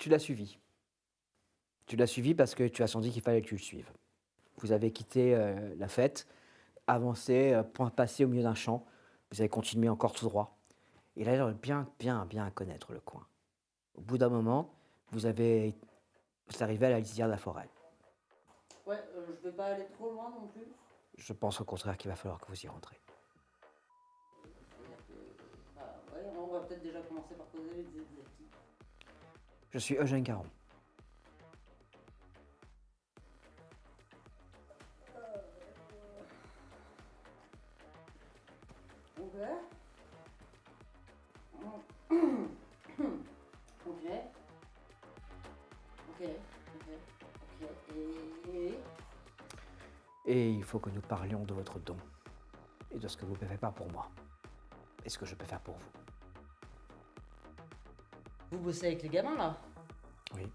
Tu l'as suivi. Tu l'as suivi parce que tu as senti qu'il fallait que tu le suives. Vous avez quitté, la fête, avancé, passé au milieu d'un champ. Vous avez continué encore tout droit. Il a l'air de bien connaître le coin. Au bout d'un moment, vous arrivez à la lisière de la forêt. Ouais, je vais pas aller trop loin non plus. Je pense au contraire qu'il va falloir que vous y rentrez. C'est-à-dire que, ouais, on va peut-être déjà commencer par poser les petits. Je suis Eugène Caron. Ok. Ok. Ok. Et... Et il faut que nous parlions de votre don et de ce que vous pouvez faire pour moi et ce que je peux faire pour vous. Vous bossez avec les gamins là? Oui.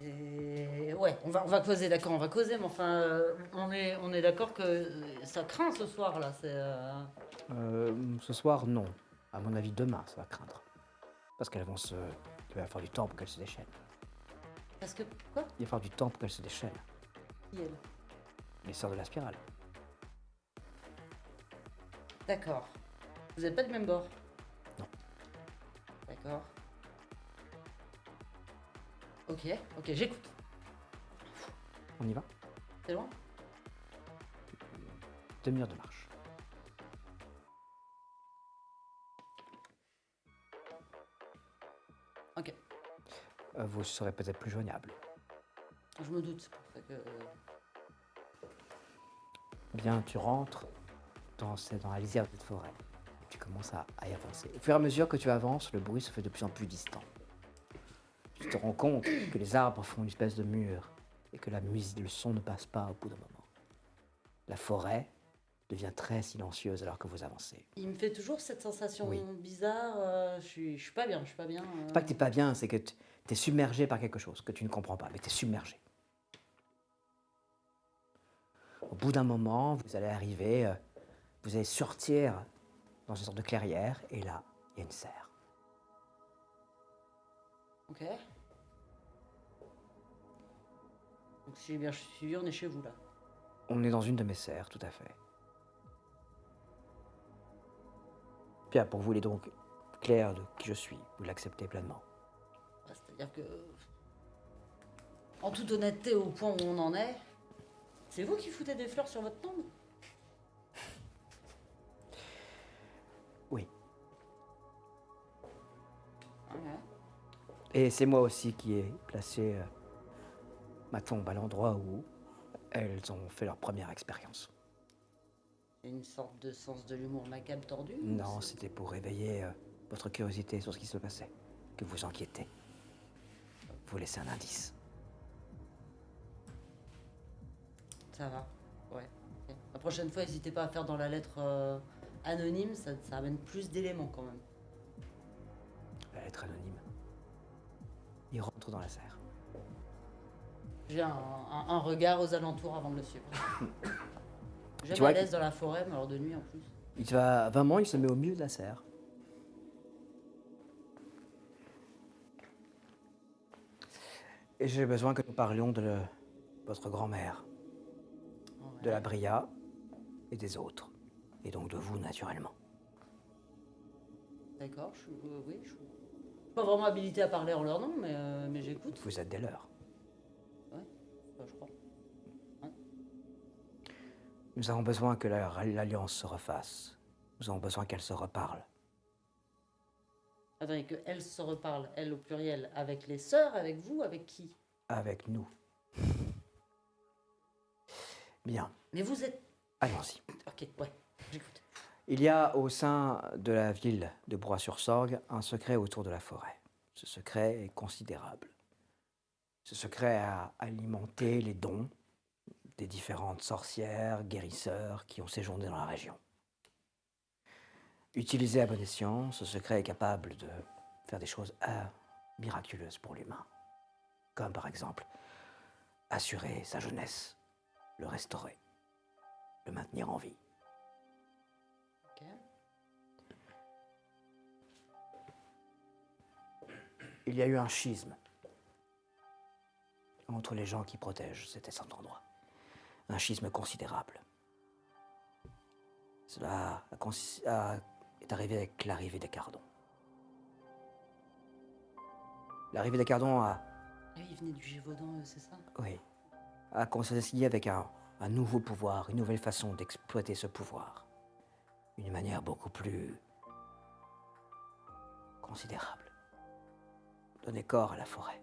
Ouais, on va causer, d'accord, on va causer, mais enfin, on est d'accord que ça craint ce soir là. Ce soir, non. À mon avis, demain, ça va craindre. Parce qu'elles vont se... Il va falloir du temps pour qu'elles se déchaînent. Parce que quoi? Il va falloir du temps pour qu'elles se déchaînent. Qui elle? Les sœurs de la spirale. D'accord. Vous n'êtes pas du même bord? Non. D'accord. Ok, j'écoute. On y va? C'est loin? Demi-heure de marche. Ok, Vous serez peut-être plus joignable. je me doute, c'est pour ça que. Bien, tu rentres dans la lisière de cette forêt. Tu commences à y avancer. Au fur et à mesure que tu avances, le bruit se fait de plus en plus distant. Tu te rends compte que les arbres font une espèce de mur et que la musique, le son ne passe pas au bout d'un moment. La forêt devient très silencieuse alors que vous avancez. Il me fait toujours cette sensation Oui. bizarre. Je suis pas bien, je suis pas bien. C'est pas que t'es pas bien, c'est que t'es submergé par quelque chose que tu ne comprends pas, mais t'es submergé. Au bout d'un moment, vous allez arriver, vous allez sortir dans une sorte de clairière, et là, il y a une serre. Ok. Donc si j'ai bien suivi, on est chez vous là. On est dans une de mes serres, tout à fait. Bien, pour vous, il est donc clair de qui je suis. Vous l'acceptez pleinement. C'est-à-dire que, en toute honnêteté, au point où on en est, c'est vous qui foutez des fleurs sur votre tombe? Oui. Ok. Et c'est moi aussi qui ai placé ma tombe à l'endroit où elles ont fait leur première expérience. C'est une sorte de sens de l'humour macabre tordu? ou Non, c'est- c'était pour réveiller votre curiosité sur ce qui se passait, que vous inquiétez. Vous laissez un indice. Ça va, ouais. Ok. La prochaine fois, n'hésitez pas à faire dans la lettre anonyme, ça amène plus d'éléments quand même. La lettre anonyme. Il rentre dans la serre. J'ai un regard aux alentours avant de le suivre. J'aime vois à l'aise dans la forêt, mais alors de nuit en plus. Il se met au milieu de la serre. Et j'ai besoin que nous parlions de votre grand-mère, Ouais. de la Bria et des autres. Et donc de vous, naturellement. D'accord, oui, je suis pas vraiment habilité à parler en leur nom, mais j'écoute. Vous êtes des leurs. Ouais, je crois. Ouais. Nous avons besoin que l'alliance se refasse. Nous avons besoin qu'elle se reparle. Attendez, que elles se reparlent, elles au pluriel, avec les sœurs, avec vous, avec qui? Avec nous. Bien, Mais vous êtes... allons-y. Ok, ouais, j'écoute. Il y a au sein de la ville de Broye-sur-Sorgue un secret autour de la forêt. Ce secret est considérable. Ce secret a alimenté les dons des différentes sorcières, guérisseurs qui ont séjourné dans la région. Utilisé à bon escient, ce secret est capable de faire des choses miraculeuses pour l'humain. Comme par exemple assurer sa jeunesse, le restaurer, le maintenir en vie. Ok. il y a eu un schisme entre les gens qui protègent cet endroit. Un schisme considérable. Cela est arrivé avec l'arrivée des Cardons. L'arrivée des Cardons a, Ah oui, ils venaient du Gévaudan, c'est ça? oui, a coïncidé avec un nouveau pouvoir, une nouvelle façon d'exploiter ce pouvoir. D'une manière beaucoup plus considérable. Donner corps à la forêt.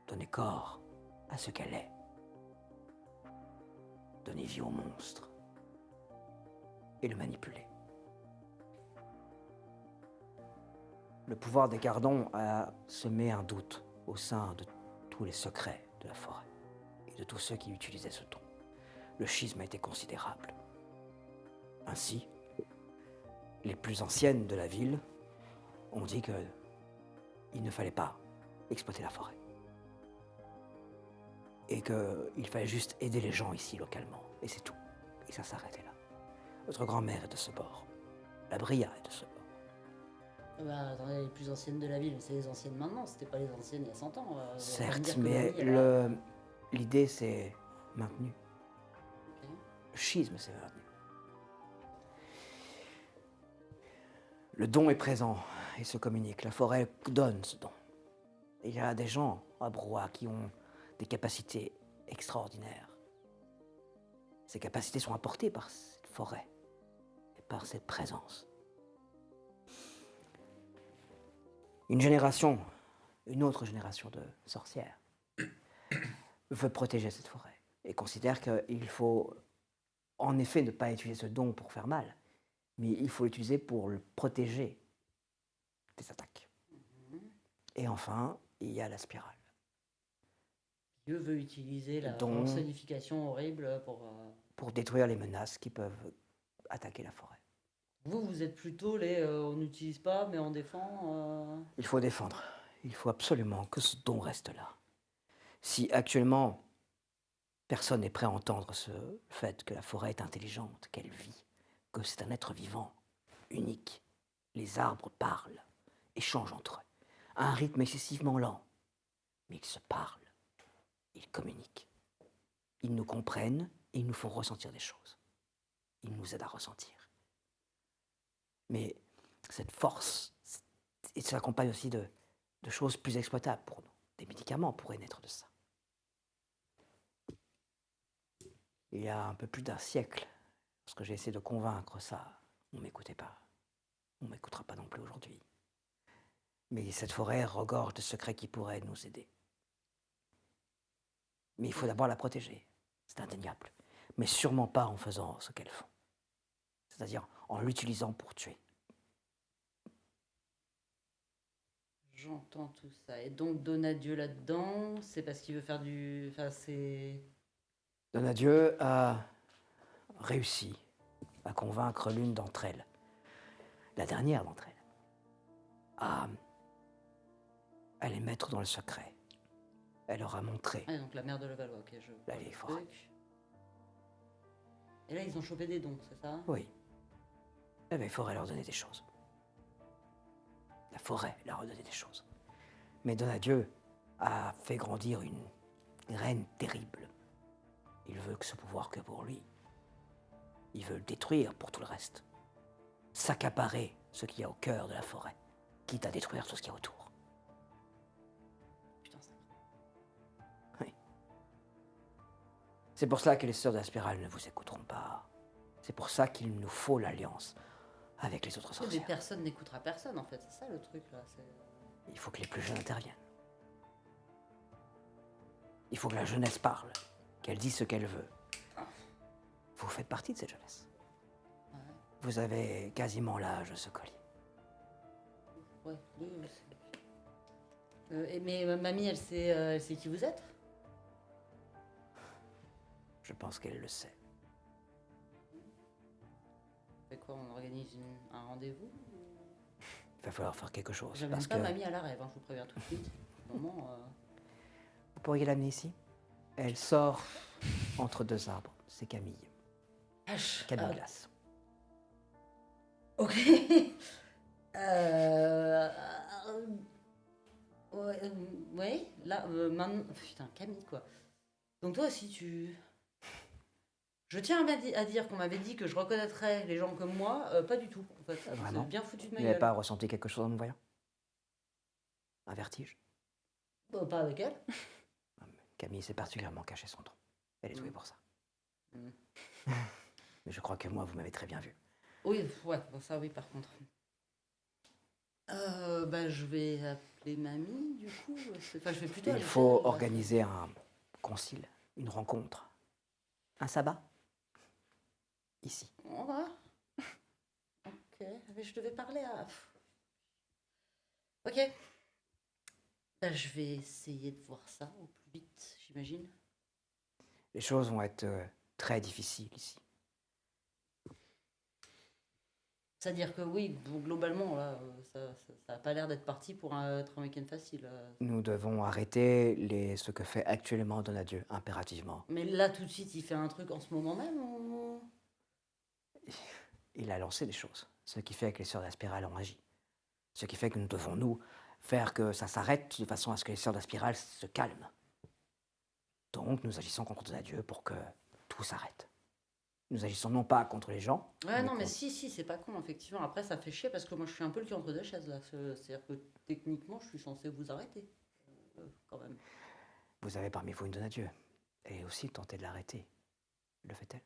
Donner corps à ce qu'elle est. Donner vie au monstre. Et le manipuler. Le pouvoir des Cardons a semé un doute au sein de tous les secrets de la forêt et de tous ceux qui utilisaient ce don. Le schisme a été considérable. Ainsi, les plus anciennes de la ville ont dit qu'il ne fallait pas exploiter la forêt. Et qu'il fallait juste aider les gens ici localement. Et c'est tout. Et ça s'arrêtait là. Votre grand-mère est de ce bord. La Bria est de ce bord. Bah, attendez, les plus anciennes de la ville, c'est les anciennes maintenant, c'était pas les anciennes il y a 100 ans. Vous allez pas me Certes, dire que mais mamie, elle a- l'idée s'est maintenue. Ok. Le schisme s'est maintenu. Le don est présent et se communique. La forêt donne ce don. Il y a des gens à Broye qui ont des capacités extraordinaires. Ces capacités sont apportées par cette forêt et par cette présence. Une autre génération de sorcières veut protéger cette forêt et considère qu'il faut en effet ne pas utiliser ce don pour faire mal, mais il faut l'utiliser pour le protéger des attaques. Et enfin, il y a la spirale. Dieu veut utiliser la Dont- personnification horrible pour... Pour détruire les menaces qui peuvent attaquer la forêt. Vous êtes plutôt les on n'utilise pas mais on défend. Il faut défendre. Il faut absolument que ce don reste là. Si actuellement, personne n'est prêt à entendre ce fait que la forêt est intelligente, qu'elle vit, que c'est un être vivant, unique, les arbres parlent, échangent entre eux, à un rythme excessivement lent, mais ils se parlent, ils communiquent, ils nous comprennent et ils nous font ressentir des choses. Ils nous aident à ressentir. Mais cette force, il s'accompagne aussi de choses plus exploitables pour nous. Des médicaments pourraient naître de ça. Il y a un peu plus d'un siècle, lorsque j'ai essayé de convaincre ça, on ne m'écoutait pas. On ne m'écoutera pas non plus aujourd'hui. Mais cette forêt regorge de secrets qui pourraient nous aider. Mais il faut d'abord la protéger, c'est indéniable. Mais sûrement pas en faisant ce qu'elles font. C'est-à-dire en l'utilisant pour tuer. J'entends tout ça. Et donc Donadieu là-dedans, c'est parce qu'il veut faire du... Enfin, c'est... Donadieu a réussi à convaincre l'une d'entre elles, la dernière d'entre elles, à les mettre dans le secret. Elle leur a montré Ah, donc la mère de Levallois, ok, je... la vieille forêt. Truc. Et là, ils ont chopé des dons, c'est ça? Oui. La vieille forêt leur donnait des choses. La forêt leur a donné des choses. Mais Donadieu a fait grandir une reine terrible. Il veut que ce pouvoir que pour lui. Il veut le détruire pour tout le reste. S'accaparer ce qu'il y a au cœur de la forêt, quitte à détruire tout ce qu'il y a autour. Putain, c'est... Oui. C'est pour cela que les sœurs de la spirale ne vous écouteront pas. C'est pour ça qu'il nous faut l'alliance avec les autres Mais sorcières. personne n'écoutera personne, en fait. C'est ça, le truc, là. Il faut que les plus jeunes interviennent. Il faut que la jeunesse parle, qu'elle dise ce qu'elle veut. Vous faites partie de cette jeunesse. Ouais, Vous avez quasiment l'âge de ce collier. ouais. Mais mamie, elle sait qui vous êtes? Je pense qu'elle le sait. C'est quoi, on organise un rendez-vous? Il va falloir faire quelque chose. J'amène Parce pas que mamie à la rêve, hein, je vous préviens tout de suite. Au moment, vous pourriez l'amener ici. Elle sort entre deux arbres. C'est Camille. Camille Glace. Ok. Ouais, là, maintenant... Putain, Camille, quoi. Donc toi aussi, tu... Je tiens à dire qu'on m'avait dit que je reconnaîtrais les gens comme moi. Pas du tout, en fait. C'est Vraiment? bien foutu de Vous ma n'avez gueule. pas ressenti quelque chose en me voyant? Un vertige? Pas avec elle. Camille s'est particulièrement caché son nom. Elle est douée Mm. pour ça. Mm. Mais je crois que moi, vous m'avez très bien vu. Oui, ouais, bon, ça oui, par contre. Je vais appeler mamie, du coup. Enfin, je vais plutôt Il aller faut chez elle. organiser un concile, une rencontre, un sabbat, ici. On va. Ok, mais je devais parler à... Ok. Je vais essayer de voir ça au plus vite, j'imagine. Les choses vont être très difficiles ici. C'est-à-dire que oui, bon, globalement, là, ça a pas l'air d'être parti pour être un week-end facile. Nous devons arrêter ce que fait actuellement Donadieu, impérativement. Mais là, tout de suite, il fait un truc en ce moment même ou... Il a lancé des choses, ce qui fait que les sœurs d'Aspiral ont agi. Ce qui fait que nous devons, nous, faire que ça s'arrête de façon à ce que les sœurs d'Aspiral se calment. Donc, nous agissons contre Donadieu pour que tout s'arrête. Nous agissons non pas contre les gens. Ouais, non, mais contre... si, c'est pas con, effectivement. Après, ça fait chier parce que moi, je suis un peu le cul entre deux chaises, là. C'est-à-dire que techniquement, je suis censé vous arrêter. Quand même. Vous avez parmi vous une Donadieu. Elle est aussi tentée de l'arrêter. Le fait-elle?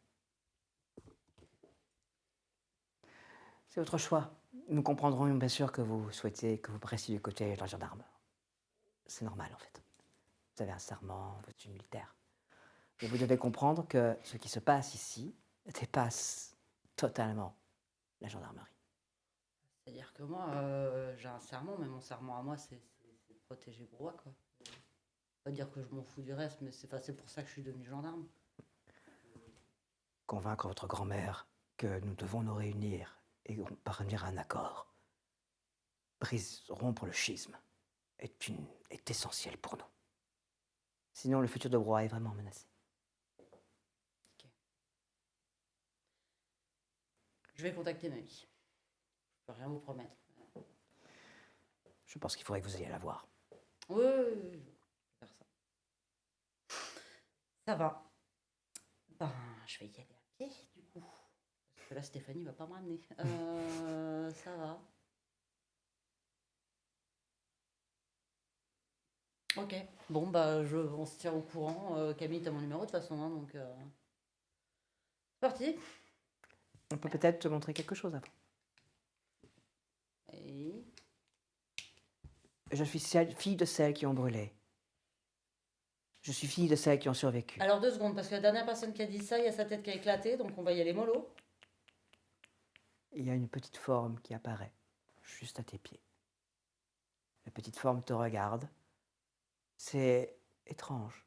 C'est votre choix. Nous comprendrons bien sûr que vous souhaitez que vous restiez du côté de la gendarme. C'est normal, en fait. Vous avez un serment, vous êtes une militaire. Et vous devez comprendre que ce qui se passe ici dépasse totalement la gendarmerie. C'est-à-dire que moi, j'ai un serment, mais mon serment à moi, c'est de protéger Brouhaha, quoi. Pas dire que je m'en fous du reste, mais c'est pour ça que je suis devenu gendarme. Convaincre votre grand-mère que nous devons nous réunir et parvenir à un accord, rompre le schisme, est essentiel pour nous. Sinon, le futur de Brouhaha est vraiment menacé. Ok. Je vais contacter mamie. Je peux rien vous promettre. Je pense qu'il faudrait que vous alliez la voir. Oui, je vais faire ça. Ça va. Ben, je vais y aller à pied, du coup. Parce que là, Stéphanie va pas me ramener. Ça va. Ok. Bon, on se tient au courant. Camille, t'as mon numéro de toute façon, hein, donc... C'est parti. On peut peut-être te montrer quelque chose avant. Et... Je suis fille de celles qui ont brûlé. Je suis fille de celles qui ont survécu. Alors 2 secondes, parce que la dernière personne qui a dit ça, il y a sa tête qui a éclaté, donc on va y aller mollo. Il y a une petite forme qui apparaît juste à tes pieds. La petite forme te regarde. C'est étrange.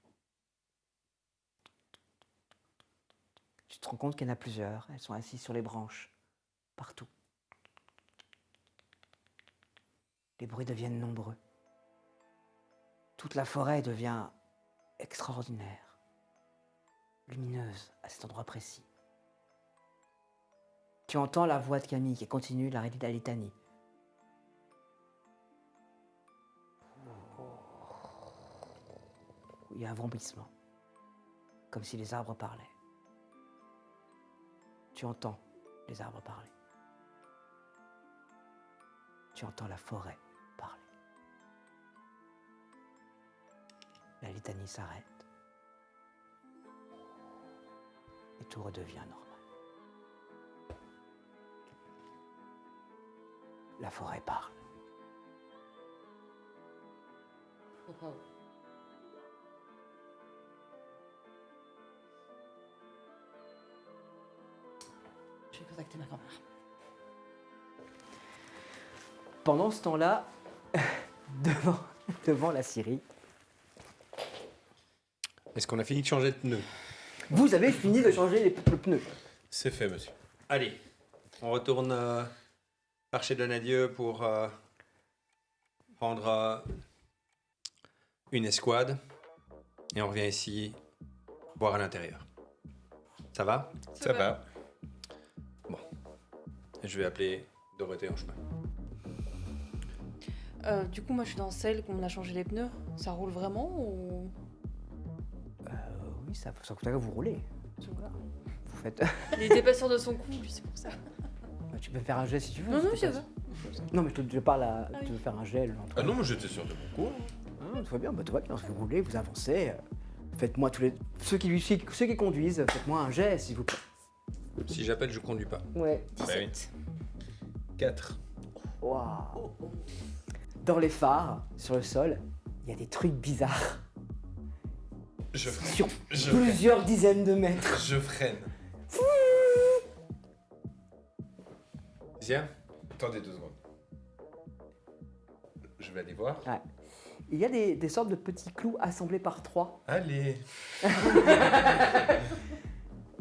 Tu te rends compte qu'il y en a plusieurs. Elles sont assises sur les branches, partout. Les bruits deviennent nombreux. Toute la forêt devient extraordinaire, lumineuse à cet endroit précis. Tu entends la voix de Camille qui continue la litanie. Il y a un vrombissement, comme si les arbres parlaient. Tu entends les arbres parler. Tu entends la forêt parler. La litanie s'arrête. Et tout redevient normal. La forêt parle. Pourquoi? Je vais contacter ma grand-mère. Pendant ce temps-là, devant la scierie, Est-ce qu'on a fini de changer de pneu? vous avez fini de changer le pneu. C'est fait, monsieur. Allez, on retourne par chez Donadieu pour prendre une escouade. Et on revient ici boire à l'intérieur. Ça va? Ça va. Bon. Je vais appeler Dorothée en chemin. Du coup, moi, je suis dans celle qu'on a changé les pneus. Ça roule vraiment ou... Oui, ça coûte rien que vous roulez. Voilà. Vous faites... Il était pas sûr de son coup, lui, c'est pour ça. Tu peux faire un jet si tu veux. Non, non, c'est ça pas- va. Non, mais je parle à... Ah Tu oui. veux faire un jet, le Ah non, moi j'étais sûr de mon coup. Ah, tout va bien, tout va bien. Vous roulez, vous avancez. Faites-moi tous les... Ceux qui conduisent, faites-moi un jet, s'il vous plaît. Si j'appelle, je conduis pas. Ouais. 17. 4. Waouh. Dans les phares, sur le sol, il y a des trucs bizarres. Je Sur Je plusieurs dizaines de mètres. Je freine. Zia, Attendez 2 secondes. Je vais aller voir. Il y a des sortes de petits clous assemblés par 3 Allez.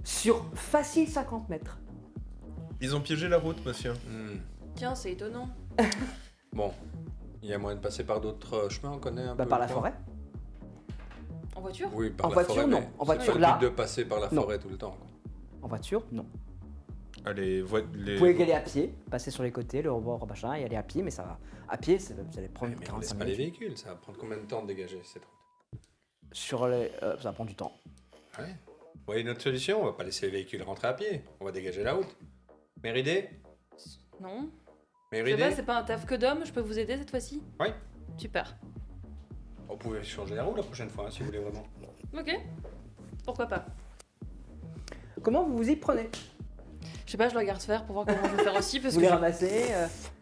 sur facile 50 mètres. Ils ont piégé la route, monsieur. Tiens, c'est étonnant. Bon, il y a moyen de passer par d'autres chemins, on connaît un peu. Par la le coin forêt. En voiture? Oui, par En la voiture, forêt. non. mais En c'est pas voiture, le là. but de passer par la Non. forêt tout le temps. Quoi. En voiture, non. Allez, Vous pouvez y aller à pied, passer sur les côtés, le rebord, machin, y aller à pied, mais ça va. À pied, vous allez prendre Mais on laisse 45 pas les minutes. véhicules, ça va prendre combien de temps de dégager cette route? Sur les, ça va prendre du temps. Ouais. Vous voyez notre solution? On va pas laisser les véhicules rentrer à pied, on va dégager la route. Meilleure idée? Non. Meilleure Je sais pas, idée? c'est pas un taf que d'homme, je peux vous aider cette fois-ci? Oui. Super. On pouvait changer la roue la prochaine fois, hein, si vous voulez vraiment. Ok. Pourquoi pas? Comment vous vous y prenez? Je sais pas, je le regarde faire pour voir comment je vais faire aussi, parce Vous que les je- ramassez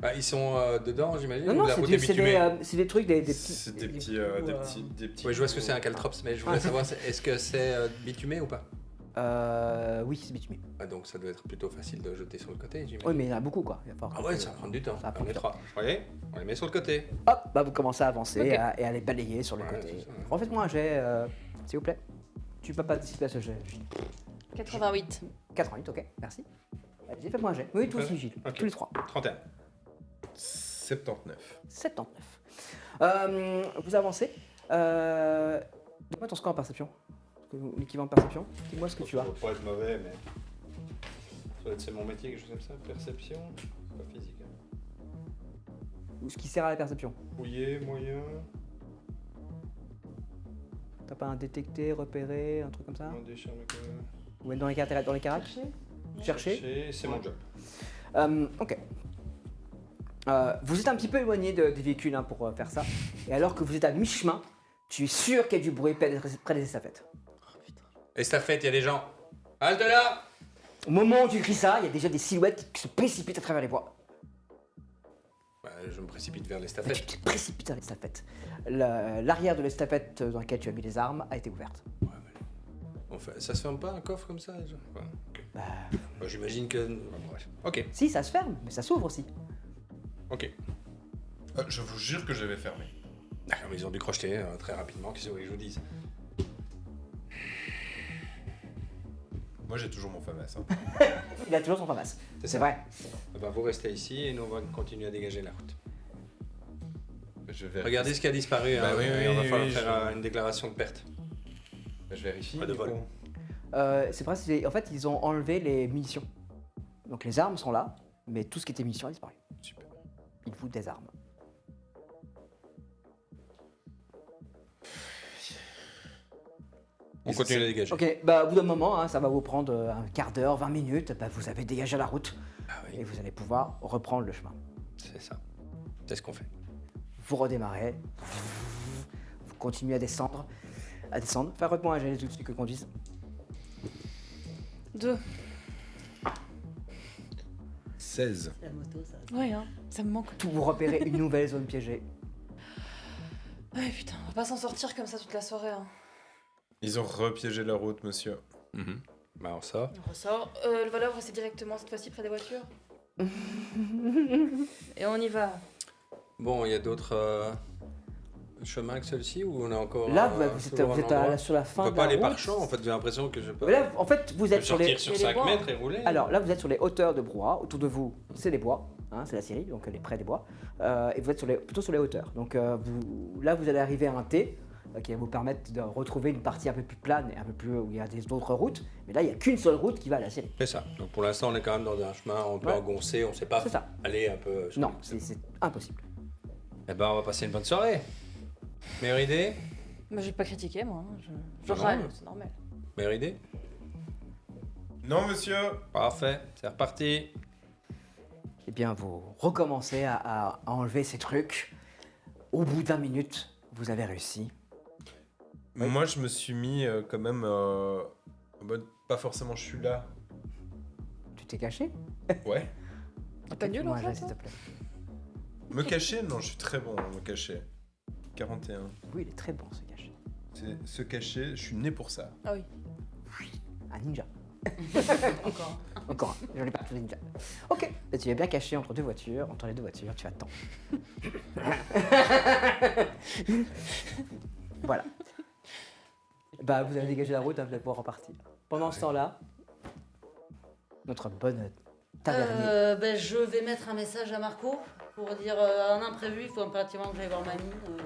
Bah, ils sont dedans, j'imagine? Non, ou non, la c'est route des, est c'est bitumée? c'est des trucs, des petits... C'est des petits, bouts, des petits. Oui, je vois ce que c'est un caltrops, mais je voulais savoir, est-ce que c'est bitumé ou pas? Oui, c'est bitumé. Ah, donc ça doit être plutôt facile de jeter sur le côté, j'imagine. Oui, mais il y en a beaucoup, quoi. Il va falloir Ah que- ouais, ça va prendre du temps. Ça va prendre On est du 3. Vous voyez? On les met sur le côté. Hop, bah vous commencez à avancer Ok. et à les balayer sur le Ouais, côté. c'est ça, ouais. Refaites-moi un jet, s'il vous plaît. Tu peux pas participer à ce jet. 88. 88, ok, merci. Allez, faites-moi un jet. Oui, tous Ouais. aussi, Gilles. Ok. Tous les trois. 31. 79. 79. Vous avancez. Dis-moi ton score en perception. L'équivalent de perception. Dis-moi ce que tu as. Ça doit pas être mauvais, mais. Ça doit être c'est mon métier, quelque chose comme ça. Perception. Pas physique. Hein. Ou ce qui sert à la perception. Fouiller, moyen. T'as pas un détecter, repérer, un truc comme ça? Demander, charme, Ou être dans les caracs? Chercher. c'est mon job. Ok. Vous êtes un petit peu éloigné des véhicules hein, pour faire ça. Et alors que vous êtes à mi-chemin, tu es sûr qu'il y a du bruit près des estafettes. Estafette, il y a des gens. Halte là! Au moment où tu cries ça, il y a déjà des silhouettes qui se précipitent à travers les bois. Bah, je me précipite vers Et tu l'estafette. te précipites vers l'estafette. L'arrière de l'estafette dans laquelle tu as mis les armes a été ouverte. Enfin, ça se ferme pas un coffre comme ça déjà? Ouais, ok. Bah, Bah, j'imagine que. Bref. Ok, si, ça se ferme, mais ça s'ouvre aussi. ok. Je vous jure que je vais fermer. D'accord, mais ils ont dû crocheter très rapidement, qu'est-ce que vous voulez que je vous dise? Moi j'ai toujours mon FAMAS. Hein. Il a toujours son FAMAS. C'est C'est ça. vrai. Bah, vous restez ici et nous on va continuer à dégager la route. Je vérifie. Regardez ce qui a disparu, Bah hein, oui, et oui, on va oui, falloir oui, faire je- une déclaration de perte. Je vérifie. Pas de du vol. coup. C'est vrai, en fait, ils ont enlevé les munitions. Donc les armes sont là, mais tout ce qui était munitions a disparu. Super. Il faut des armes. On continue à dégager. Ok, bah au bout d'un moment, hein, ça va vous prendre un quart d'heure, 20 minutes, bah, vous avez dégagé la route Ah oui, et vous allez pouvoir reprendre le chemin. c'est ça. C'est ce qu'on fait. Vous redémarrez, vous continuez à descendre. Faites-moi un jet tout de suite que conduisent. 2. 16. La moto, ça. Ouais, hein. Ça me manque. Tout vous repérez une nouvelle zone piégée. Ouais, putain, on va pas s'en sortir comme ça toute la soirée. Hein. Ils ont repiégé la route, monsieur. Bah, on sort. On ressort. Le voleur, c'est directement cette fois-ci près des voitures. Et on y va. Bon, il y a d'autres chemins que celui-ci ou on est encore. Là, vous toujours êtes un endroit sur la On fin peut de pas la aller route. par champ, en fait, j'ai l'impression que je peux. Mais là, en fait, vous êtes sur les... sortir sur Il y a les 5 bois. mètres et rouler. Alors là, vous êtes sur les hauteurs de brouhaha. Autour de vous, c'est les bois. Hein, c'est la Syrie, donc elle est près des bois. Et vous êtes plutôt sur les hauteurs. Donc là, vous allez arriver à un T qui va vous permettre de retrouver une partie un peu plus plane et un peu plus où il y a d'autres routes. Mais là, il n'y a qu'une seule route qui va à la Syrie. C'est ça. Donc pour l'instant, on est quand même dans un chemin un peu Ouais. engoncé, on sait pas C'est ça. aller un peu. Non, c'est impossible. Eh ben, on va passer une bonne soirée. Meilleure idée? Bah, j'ai pas critiqué, moi. hein. Je Ah bon râle, c'est normal. Meilleure idée? Non, monsieur. Parfait, c'est reparti. Eh bien, vous recommencez à enlever ces trucs. Au bout d'1 minute, vous avez réussi. Moi, je me suis mis quand même en mode pas forcément je suis là. Tu t'es caché? Ouais. T'es pas nul Fais-moi en un fait, jet, s'il te plaît. Me cacher? Non, je suis très bon à me cacher. 41. Oui, il est très bon, ce caché. C'est se cacher, je suis né pour ça. Ah oui. Un ninja. Encore. Encore un. J'en ai pas tous les ninjas. Ok. Et tu es bien caché entre les deux voitures, tu attends. Voilà. Bah, vous avez dégagé la route, hein, vous allez pouvoir repartir. Pendant ce temps-là, notre bonne tavernier. Ben, je vais mettre un message à Marco pour dire un imprévu, il faut impérativement que j'aille voir mamie. Donc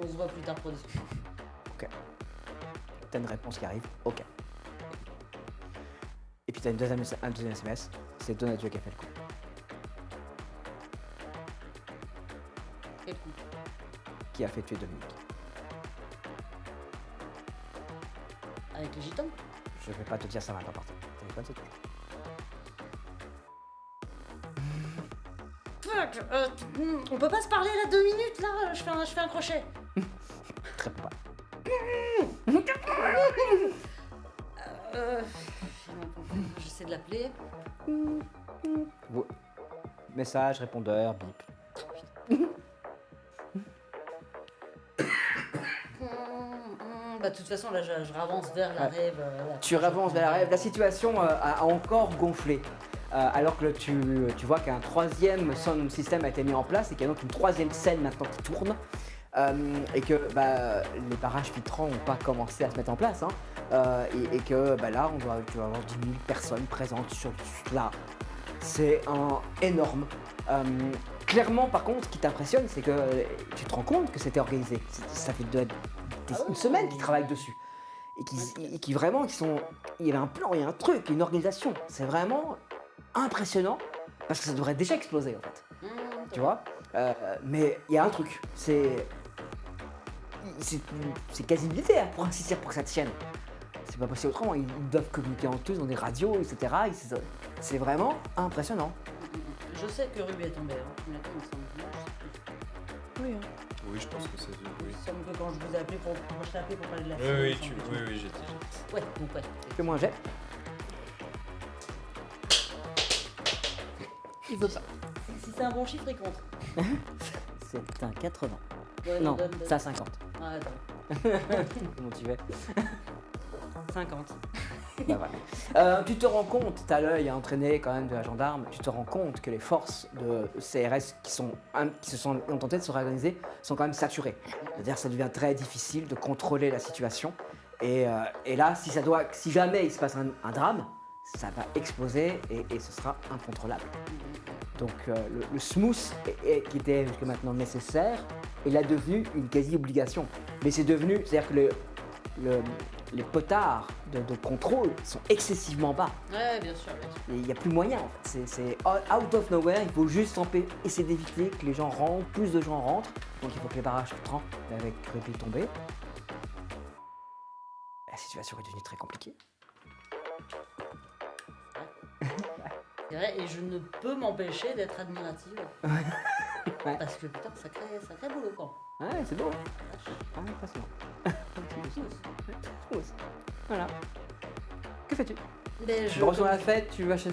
on se voit plus tard pour discuter. T'as une réponse qui arrive, ok. Et puis t'as un deuxième SMS, c'est Donadieu qui a fait le coup. Quel coup? Qui a fait tuer Dominique. Avec les gitans? Je vais pas te dire ça maintenant par téléphone, c'est tout. Fuck, on peut pas se parler là 2 minutes là? Je fais un crochet. Très pas. J'essaie de l'appeler. Message, répondeur, bip. Bah de toute façon là je ravance vers la rêve. Tu avances vers la rêve. La situation a encore gonflé. Alors que tu vois qu'un troisième sound system a été mis en place et qu'il y a donc une troisième scène maintenant qui tourne. Et que les barrages filtrants n'ont pas commencé à se mettre en place. Et que là, tu vas avoir 10 000 personnes présentes sur là. C'est énorme. Clairement, par contre, ce qui t'impressionne, c'est que tu te rends compte que c'était organisé. Ça fait une semaine qu'ils travaillent dessus. Et qui vraiment, il y avait un plan, il y a un truc, une organisation. C'est vraiment impressionnant parce que ça devrait déjà exploser en fait. Tu vois mais il y a un truc, c'est quasi militaire pour ainsi dire pour que ça tienne. C'est pas possible autrement, ils doivent communiquer entre eux dans des radios, etc. C'est vraiment impressionnant. Je sais que Ruby est tombée. Honnêtement, il me semble que je sais plus. Oui, hein. Oui, je pense que c'est Il oui. me semble que quand je vous ai appelé quand je t'ai appelé pour parler de la Oui, fille, oui, il me semble que oui, j'étais. Ouais, donc ouais. Fais-moi un jet. Il veut pas. Si c'est un bon chiffre, il compte. C'est un 80. Ouais, Non, donne. c'est à 50. Ah, attends. Comment tu fais 50. Bah voilà. Tu te rends compte, t'as l'œil entraîné quand même de la gendarme, tu te rends compte que les forces de CRS qui se sont tenté de se réorganiser sont quand même saturées. C'est-à-dire que ça devient très difficile de contrôler la situation. Et là, si jamais il se passe un drame, ça va exploser et ce sera incontrôlable. Donc le smooth qui était jusqu'à maintenant nécessaire, il a devenu une quasi-obligation. Mais c'est-à-dire que les potards de contrôle sont excessivement bas. Ouais, bien sûr, bien sûr. Et il n'y a plus moyen en fait. C'est out of nowhere, il faut juste essayer d'éviter que les gens rentrent, plus de gens rentrent. Donc il faut que les barrages filtrants avec Ruby tombés. La situation est devenue très compliquée. C'est vrai, et je ne peux m'empêcher d'être admirative. Ouais. Parce que putain, sacré boulot quand Ouais, c'est beau. Ah, impressionnant. Smooth. Voilà. Que fais-tu? Mais Tu retournes à la fête,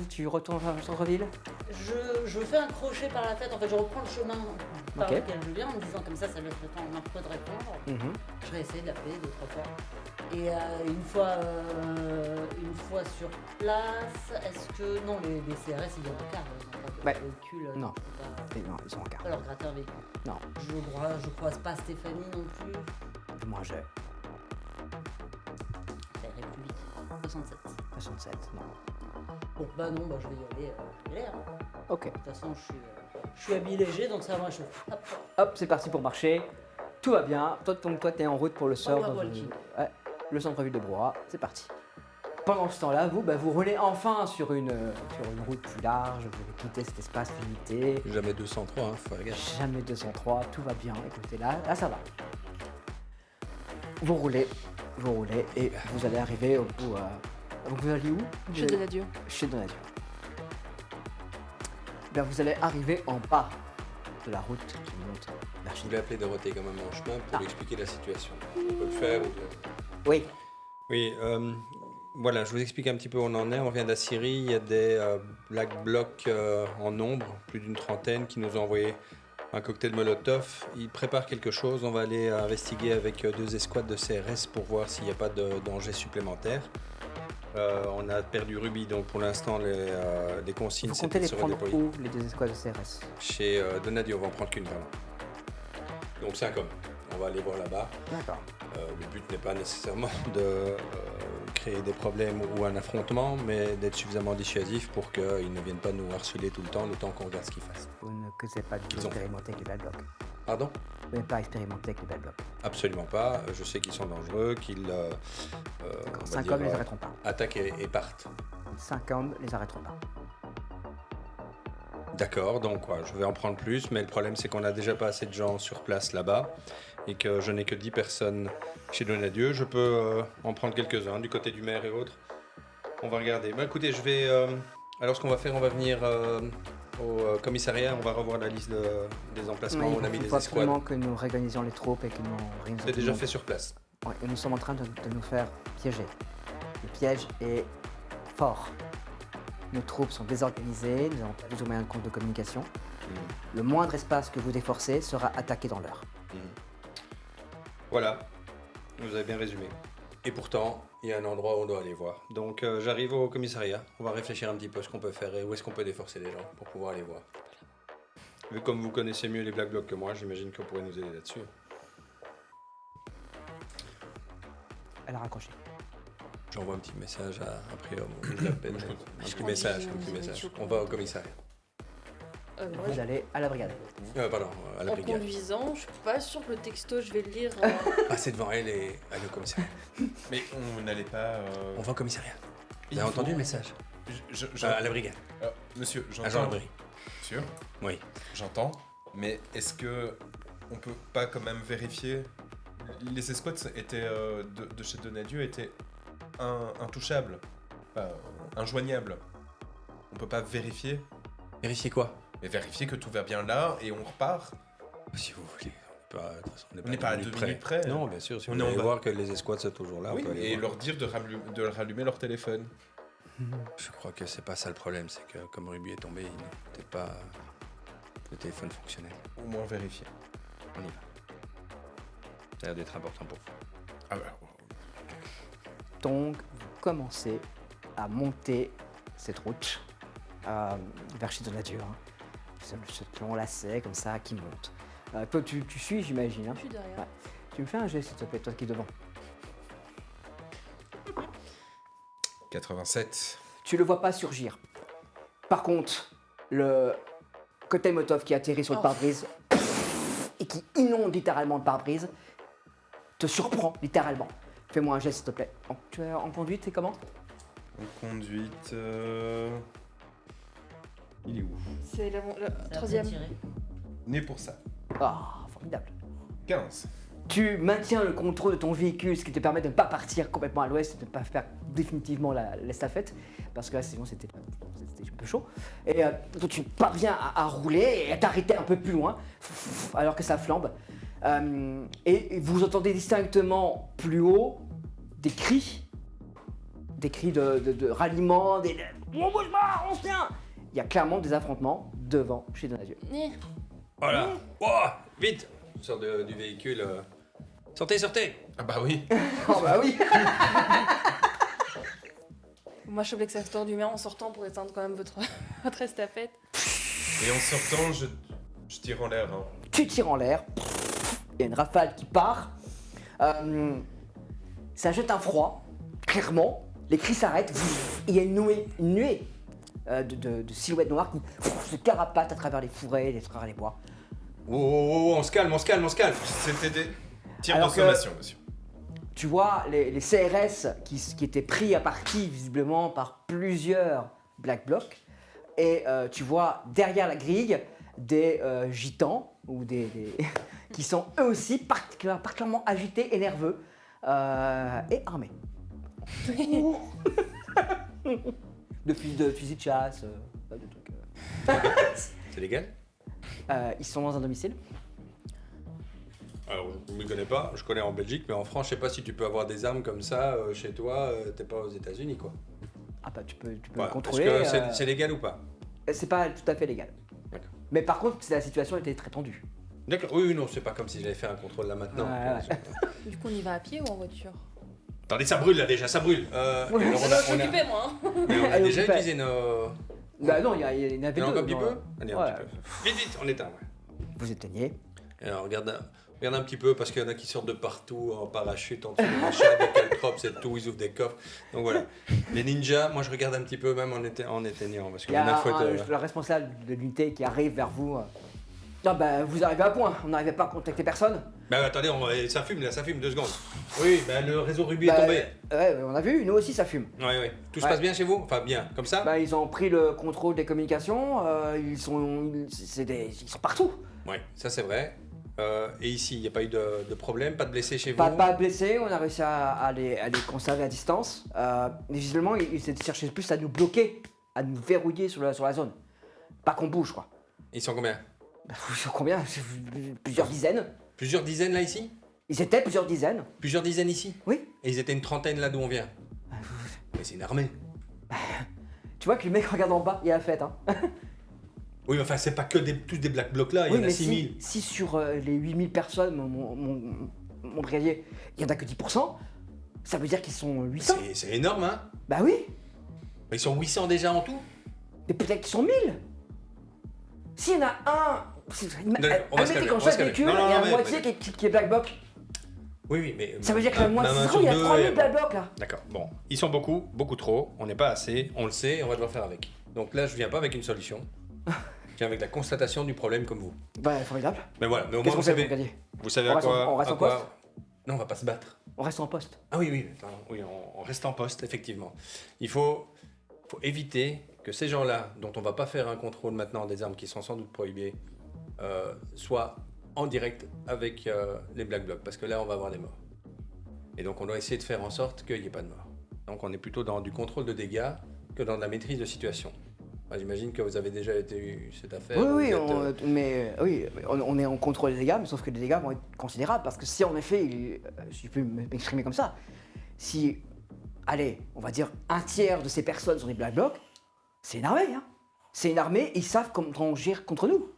tu retournes au centre-ville? je fais un crochet par la fête, en fait je reprends le chemin par Ok. lequel je viens en me disant comme ça laisse le temps à Marco de répondre. Je vais essayer de l'appeler 2-3 fois. Et une fois sur place, est-ce que. Non, les CRS ils viennent en car, ils n'ont pas de Ouais. véhicule. Non. ils peuvent pas- Et non, ils sont en quart. pas leur gratter un véhicule. Non. Je croise pas Stéphanie non plus. Moi j'ai Ça irait plus vite. 67. 67, non. Bon, bah non, bah je vais y aller. Je vais y aller, hein. Ok. De toute façon, je suis habillé léger, donc ça va me chauffer. Hop. Hop, c'est parti pour marcher. Tout va bien. Toi, t'es en route pour le sort. walking. Ouais, le centre-ville de Brouhaha. C'est parti. pendant ce temps-là, vous roulez enfin sur une route plus large, vous avez quitté cet espace limité. Jamais 203, hein, faut faire gaffe. Jamais 203, tout va bien. Écoutez, là ça va. Vous roulez et vous allez arriver au bout. Vous allez où? Chez Donadieu. Chez Donadieu. Ben, vous allez arriver en bas de la route qui monte vers Je chez voulais appeler Dorothée quand même en chemin pour Ah. lui expliquer la situation. On peut le faire ou... Oui. Oui, voilà, je vous explique un petit peu où on en est. On vient d'Assyrie, il y a des Black Blocs en nombre, plus d'une trentaine, qui nous ont envoyé un cocktail Molotov. Ils préparent quelque chose, on va aller investiguer avec 2 escouades de CRS pour voir s'il n'y a pas de danger supplémentaire. On a perdu Ruby, donc pour l'instant les consignes Vous c'est comptez de les se prendre redéployer. où, les 2 escouades de CRS? Chez Donadieu, on va en prendre qu'une, pardon. Donc 5 hommes, on va aller voir là-bas. D'accord. Le but n'est pas nécessairement de créer des problèmes ou un affrontement, mais d'être suffisamment dissuasif pour qu'ils ne viennent pas nous harceler tout le temps qu'on regarde ce qu'ils fassent. Vous ne connaissez pas du tout Ils ont- expérimenté avec les bad blocs. Pardon? Vous n'avez pas expérimenté avec les bad blocs. Absolument pas. Je sais qu'ils sont dangereux, qu'ils D'accord. on va 5 dire, hommes les arrêteront pas. attaquent et partent. 5 hommes les arrêteront pas. D'accord, donc ouais, je vais en prendre plus, mais le problème c'est qu'on n'a déjà pas assez de gens sur place là-bas et que je n'ai que 10 personnes chez Donadieu. Je peux en prendre quelques-uns du côté du maire et autres. On va regarder. Bah écoutez, je vais. Alors ce qu'on va faire, on va venir au commissariat, on va revoir la liste des emplacements où on a mis il des faut escouades. absolument que nous réorganisions les troupes et que nous réunions C'est tout le déjà monde. fait sur place. Ouais, et nous sommes en train de nous faire piéger. Le piège est fort. Nos troupes sont désorganisées, nous n'avons pas du tout moyen de compte de communication. Le moindre espace que vous déforcez sera attaqué dans l'heure. Voilà, vous avez bien résumé. Et pourtant, il y a un endroit où on doit aller voir. Donc j'arrive au commissariat, on va réfléchir un petit peu à ce qu'on peut faire et où est-ce qu'on peut déforcer les gens pour pouvoir aller voir. Vu comme vous connaissez mieux les Black Blocs que moi, j'imagine que vous pourrez nous aider là-dessus. Elle a raccroché. J'envoie un petit message à Priom, ou je l'appelle. Un petit message, un petit message. On va au commissariat. Ouais. Vous allez à la brigade. Pardon, à la En brigade. conduisant, je suis pas sûre que le texto, je vais le lire. Ah, c'est devant elle et aller au commissariat. Mais on n'allait pas. On va au commissariat. Vous Il avez faut- entendu le message À la brigade. Monsieur, À j'entends. gendarmerie. Sûr, Oui. j'entends. Mais est-ce que on peut pas quand même vérifier? Les escouades étaient de chez Donadieu étaient intouchables, enfin, injoignables. On peut pas vérifier, Vérifiez quoi? mais vérifier que tout va bien là et on repart. Si vous voulez. De toute façon, On n'est pas à 2 minutes près. Non, bien sûr. Si On on est en veut bas. voir que les escouades sont toujours là, Oui, on peut aller et voir. leur dire de rallumer leur téléphone. Je crois que c'est pas ça le problème, c'est que comme Ruby est tombé, il n'a peut-être pas le téléphone fonctionnel. Au moins vérifier. On y va. Ça a l'air d'être important pour vous. Ah bah, Donc, vous commencez à monter cette route vers chez Donadieu. Hein. Ce long lacet comme ça qui monte. Toi, tu suis, j'imagine. Hein. Je suis derrière. Ouais. Tu me fais un geste, s'il te plaît, toi qui es devant. 87. Tu le vois pas surgir. Par contre, le cocktail Molotov qui atterrit sur le Oh. pare-brise et qui inonde littéralement le pare-brise te surprend littéralement. Fais-moi un geste, s'il te plaît. Tu es en conduite, c'est comment? En conduite. Il est où? C'est la C'est à troisième. tirer. Né pour ça. Ah, formidable. 15. Tu maintiens le contrôle de ton véhicule, ce qui te permet de ne pas partir complètement à l'ouest et de ne pas faire définitivement l'estafette, parce que là, sinon, c'était un peu chaud. Et donc, tu parviens à rouler et à t'arrêter un peu plus loin, alors que ça flambe. Et vous entendez distinctement plus haut des cris de ralliement, des « On bouge pas, on se tient !» Il y a clairement des affrontements devant chez Donadieu. Voilà. Oh, vite. On sort du véhicule. Sortez. Ah bah oui. Oh bah oui. Moi, je voulais que ça se tord du mien en sortant pour éteindre quand même votre estafette. Et en sortant, je tire en l'air. Hein. Tu tires en l'air, il y a une rafale qui part, ça jette un froid, clairement, les cris s'arrêtent, il y a une nuée de silhouettes noires qui se carapatent à travers les fourrés, à travers les bois. Oh, on se calme. C'était des tirs de Alors que- sommation, monsieur. tu vois les CRS qui étaient pris à partie visiblement par plusieurs Black Blocs. Et tu vois derrière la grille des gitans ou qui sont eux aussi particulièrement agités et nerveux et armés. de fusils de chasse, de trucs. C'est légal? Ils sont dans un domicile. Alors, je ne m'y connais pas, je connais en Belgique, mais en France, je sais pas si tu peux avoir des armes comme ça chez toi, t'es pas aux États-Unis quoi. Ah bah tu peux Ouais, le contrôler. Est-ce que c'est légal ou pas? C'est pas tout à fait légal. D'accord. Mais par contre, la situation était très tendue. D'accord, oui, non, c'est pas comme si j'avais fait un contrôle là maintenant. Ouais. Du coup, on y va à pied ou en voiture? Attendez, ça brûle là déjà, ça brûle. Alors, Je suis occupée, moi. mais on a Elle est déjà occupée. utilisé nos. Bah non, il y en avait Il y en a deux. encore un petit non. peu? Allez, un Ouais. petit peu. Vite, vite, on éteint, ouais. Vous éteignez. Et alors, regarde un petit peu parce qu'il y en a qui sortent de partout en parachute, en dessous des machins, des caltrops, c'est tout, ils ouvrent des coffres. Donc voilà. Les ninjas, moi je regarde un petit peu même en éteignant parce que Il y a faut être, le responsable de l'unité qui arrive vers vous. Non, bah vous arrivez à point. On n'arrivait pas à contacter personne. Bah attendez, ça fume là, ça fume 2 secondes. Oui, bah le réseau Ruby est Bah, tombé. Ouais, on a vu, nous aussi ça fume. Ouais. Tout se Ouais. passe bien chez vous? Enfin bien, comme ça? Bah ils ont pris le contrôle des communications. Ils sont partout. Ouais, ça c'est vrai. Et ici, il n'y a pas eu de problème, pas de blessés chez vous? Pas blessés, on a réussi à les conserver à distance. Mais visiblement, ils cherchaient plus à nous bloquer, à nous verrouiller sur la zone. Pas qu'on bouge, quoi. Ils sont combien? Bah, combien? Plusieurs dizaines. Plusieurs dizaines là ici? Ils étaient plusieurs dizaines. Plusieurs dizaines ici? Oui. Et ils étaient une trentaine là d'où on vient? Mais c'est une armée. Tu vois que le mec regarde en bas, il y a la fête, hein. Oui, mais enfin, c'est pas que tous des Black Blocs là, il y Oui, en a mais 6000. si sur les 8000 personnes, mon brigadier, il y en a que 10%, ça veut dire qu'ils sont 800. C'est énorme, hein? Bah oui, Mais ils sont 800 déjà en tout? mais peut-être qu'ils sont 1000. S'il y en a un... On va se calmer, Admettez qu'en on va se chaque calmer. véhicule, Non, non, il y a non, la mais- moitié qui est Black Bloc. Oui, mais. Ça veut dire que la moitié, même un c'est trop, il y a sur deux, 3000 Black Blocs là. D'accord, bon. Ils sont beaucoup trop, on n'est pas assez, on le sait, et on va devoir faire avec. Donc là, je viens pas avec une solution. Je viens avec la constatation du problème comme vous. Bah, formidable. Mais voilà, mais au Qu'est-ce moins qu'on vous fait, savez. brigadier? Vous savez On à reste quoi. en- on reste à en quoi- poste Non, on va pas se battre. On reste en poste. Ah oui, pardon. Oui, on reste en poste, effectivement. Il faut éviter que ces gens-là, dont on va pas faire un contrôle maintenant des armes qui sont sans doute prohibées, soient en direct avec les Black Blocs, parce que là, on va avoir des morts. Et donc, on doit essayer de faire en sorte qu'il n'y ait pas de morts. Donc, on est plutôt dans du contrôle de dégâts que dans de la maîtrise de situation. Enfin, j'imagine que vous avez déjà eu cette affaire. Oui, vous êtes, on est en contrôle des dégâts, mais sauf que les dégâts vont être considérables, parce que si en effet, si je peux m'exprimer comme ça, si, allez, on va dire un tiers de ces personnes sont des Black Blocs, c'est une armée, hein. C'est une armée, et ils savent comment on gère contre nous.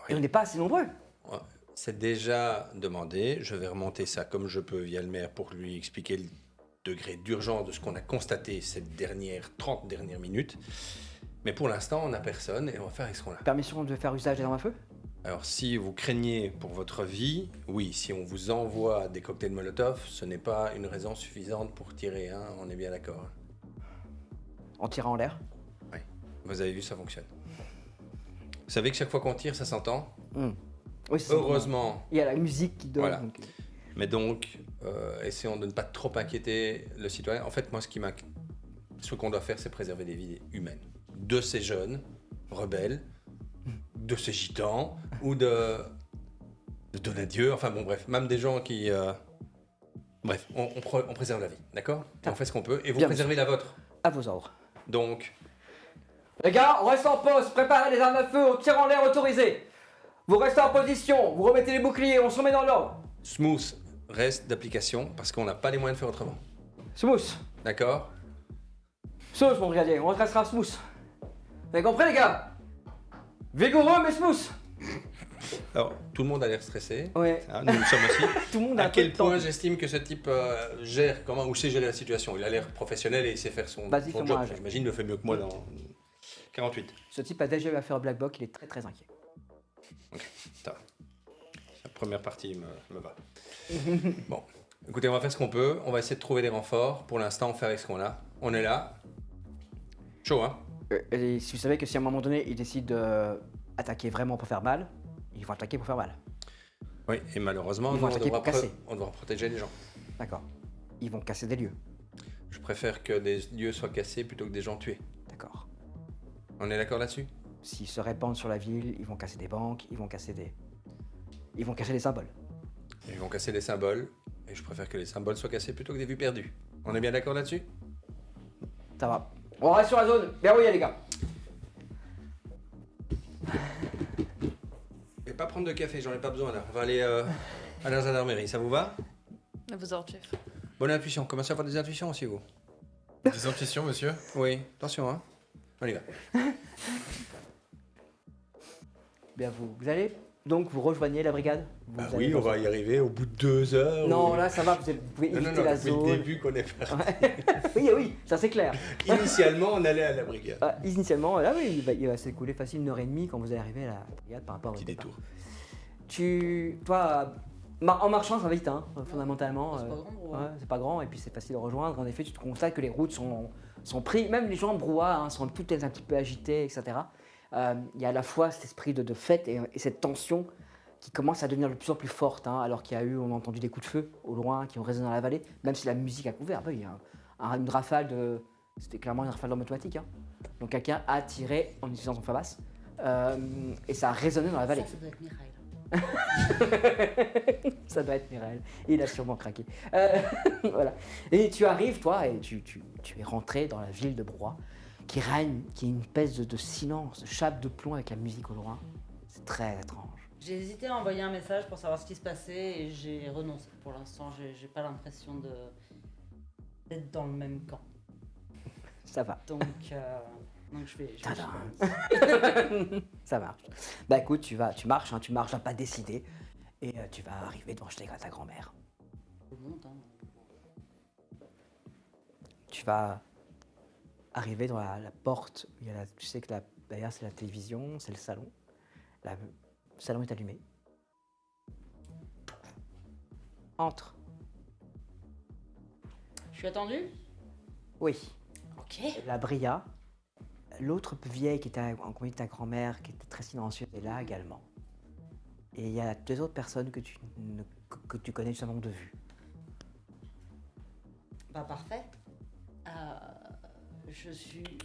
Et on n'est pas assez nombreux. Ouais, c'est déjà demandé. Je vais remonter ça comme je peux via le maire pour lui expliquer le degré d'urgence de ce qu'on a constaté ces 30 dernières minutes. Mais pour l'instant, on n'a personne et on va faire avec ce qu'on a. Permission de faire usage des armes à feu? Alors, si vous craignez pour votre vie, oui, si on vous envoie des cocktails Molotov, ce n'est pas une raison suffisante pour tirer, hein, on est bien d'accord. En tirant en l'air? Oui, vous avez vu, ça fonctionne. Vous savez que chaque fois qu'on tire, ça s'entend? Oui, c'est Heureusement. Il y a la musique qui donne. Voilà. Donc, Mais donc, essayons de ne pas trop inquiéter le citoyen. En fait, moi, ce qu'on doit faire, c'est préserver des vies humaines. De ces jeunes rebelles, de ces gitans, ou de Donadieu, enfin bon, bref, même des gens qui... Bref, on préserve la vie, d'accord? Et on fait ce qu'on peut, et vous Bien, préservez la vôtre. à vos ordres. Donc, Les gars, on reste en poste, préparez les armes à feu, au tir en l'air autorisé. Vous restez en position, vous remettez les boucliers, on se remet dans l'ordre. Smooth reste d'application, parce qu'on n'a pas les moyens de faire autrement. Smooth. D'accord? Smooth, mon brigadier, on restera smooth. Vous avez compris, les gars? Vigoureux, mais smooth. Alors, tout le monde a l'air stressé. Ouais. Hein, nous le sommes aussi. Tout le monde a À un peu quel de temps. point j'estime que ce type gère, comment, ou sait gérer la situation? Il a l'air professionnel et il sait faire son Vas-y, son fais-moi job. un jet. J'imagine il le fait mieux que moi dans 48. Ce type a déjà eu affaire au Black Bloc, il est très très inquiet. Ça va. La première partie me va. Bon, écoutez, on va faire ce qu'on peut. On va essayer de trouver des renforts. Pour l'instant, on fait avec ce qu'on a. On est là. Chaud, hein? Et si vous savez que si à un moment donné, ils décident d'attaquer vraiment pour faire mal, ils vont attaquer pour faire mal. Oui, et malheureusement, Ils vont nous, attaquer pour casser. on devra protéger les gens. D'accord. ils vont casser des lieux. Je préfère que des lieux soient cassés plutôt que des gens tués. D'accord. On est d'accord là-dessus? S'ils se répandent sur la ville, ils vont casser des banques, ils vont casser des symboles. Ils vont casser des symboles, et je préfère que les symboles soient cassés plutôt que des vues perdues. On est bien d'accord là-dessus? Ça va. On reste sur la zone. Verrouillez les gars. Je vais pas prendre de café, j'en ai pas besoin là. On va aller à la gendarmerie, ça vous va? À vos ordres, chef. Bonne intuition, commencez à avoir des intuitions aussi vous. Des intuitions, monsieur? Oui, attention hein. On y va. Bien, vous allez donc vous rejoignez la brigade. Vous allez Oui, on va y arriver au bout de 2 heures. Non, ou- là ça va, vous pouvez Non, éviter la depuis le zone. début qu'on est parti. Ouais. Oui, ça c'est clair. Initialement, on allait à la brigade. Initialement, là oui, il va s'écouler facile 1h30 quand vous allez arriver à la brigade par rapport au Petit départ. détour. Toi, en marchant ça va vite, hein, fondamentalement. C'est pas grand, Brouhaha. Ouais, c'est pas grand et puis c'est facile de rejoindre. En effet, tu te constates que les routes sont prises, même les gens de Brouhaha hein, sont toutes un petit peu agitées, etc. Il y a à la fois cet esprit de fête et cette tension qui commence à devenir de plus en plus forte, hein, alors on a entendu des coups de feu au loin qui ont résonné dans la vallée, même si la musique a couvert. Il y a une rafale c'était clairement une rafale d'armes automatiques. Hein. Donc quelqu'un a tiré en utilisant son fabasse et ça a résonné dans la vallée. Ça doit être Mireille. Ça doit être Mireille. Il a sûrement craqué. Voilà. Et tu arrives, toi, et tu es rentré dans la ville de Brouhaha, qui règne, qui est une espèce de silence, de chape de plomb avec la musique au loin. C'est très étrange. J'ai hésité à envoyer un message pour savoir ce qui se passait et j'ai renoncé. Pour l'instant, j'ai pas l'impression d'être dans le même camp. Ça va. Donc je vais Tada. Ça marche. Bah écoute, tu marches à pas décidé, et tu vas arriver devant chez ta grand-mère. je monte, hein. Tu vas arriver dans la porte, tu sais que derrière c'est la télévision, c'est le salon. Le salon est allumé. Entre. Je suis attendu. Oui. Ok. La Bria, l'autre vieille qui était en compagnie de ta grand-mère, qui était très silencieuse, est là également. Et il y a 2 autres personnes que tu connais seulement de vue. Bah parfait. Je suis...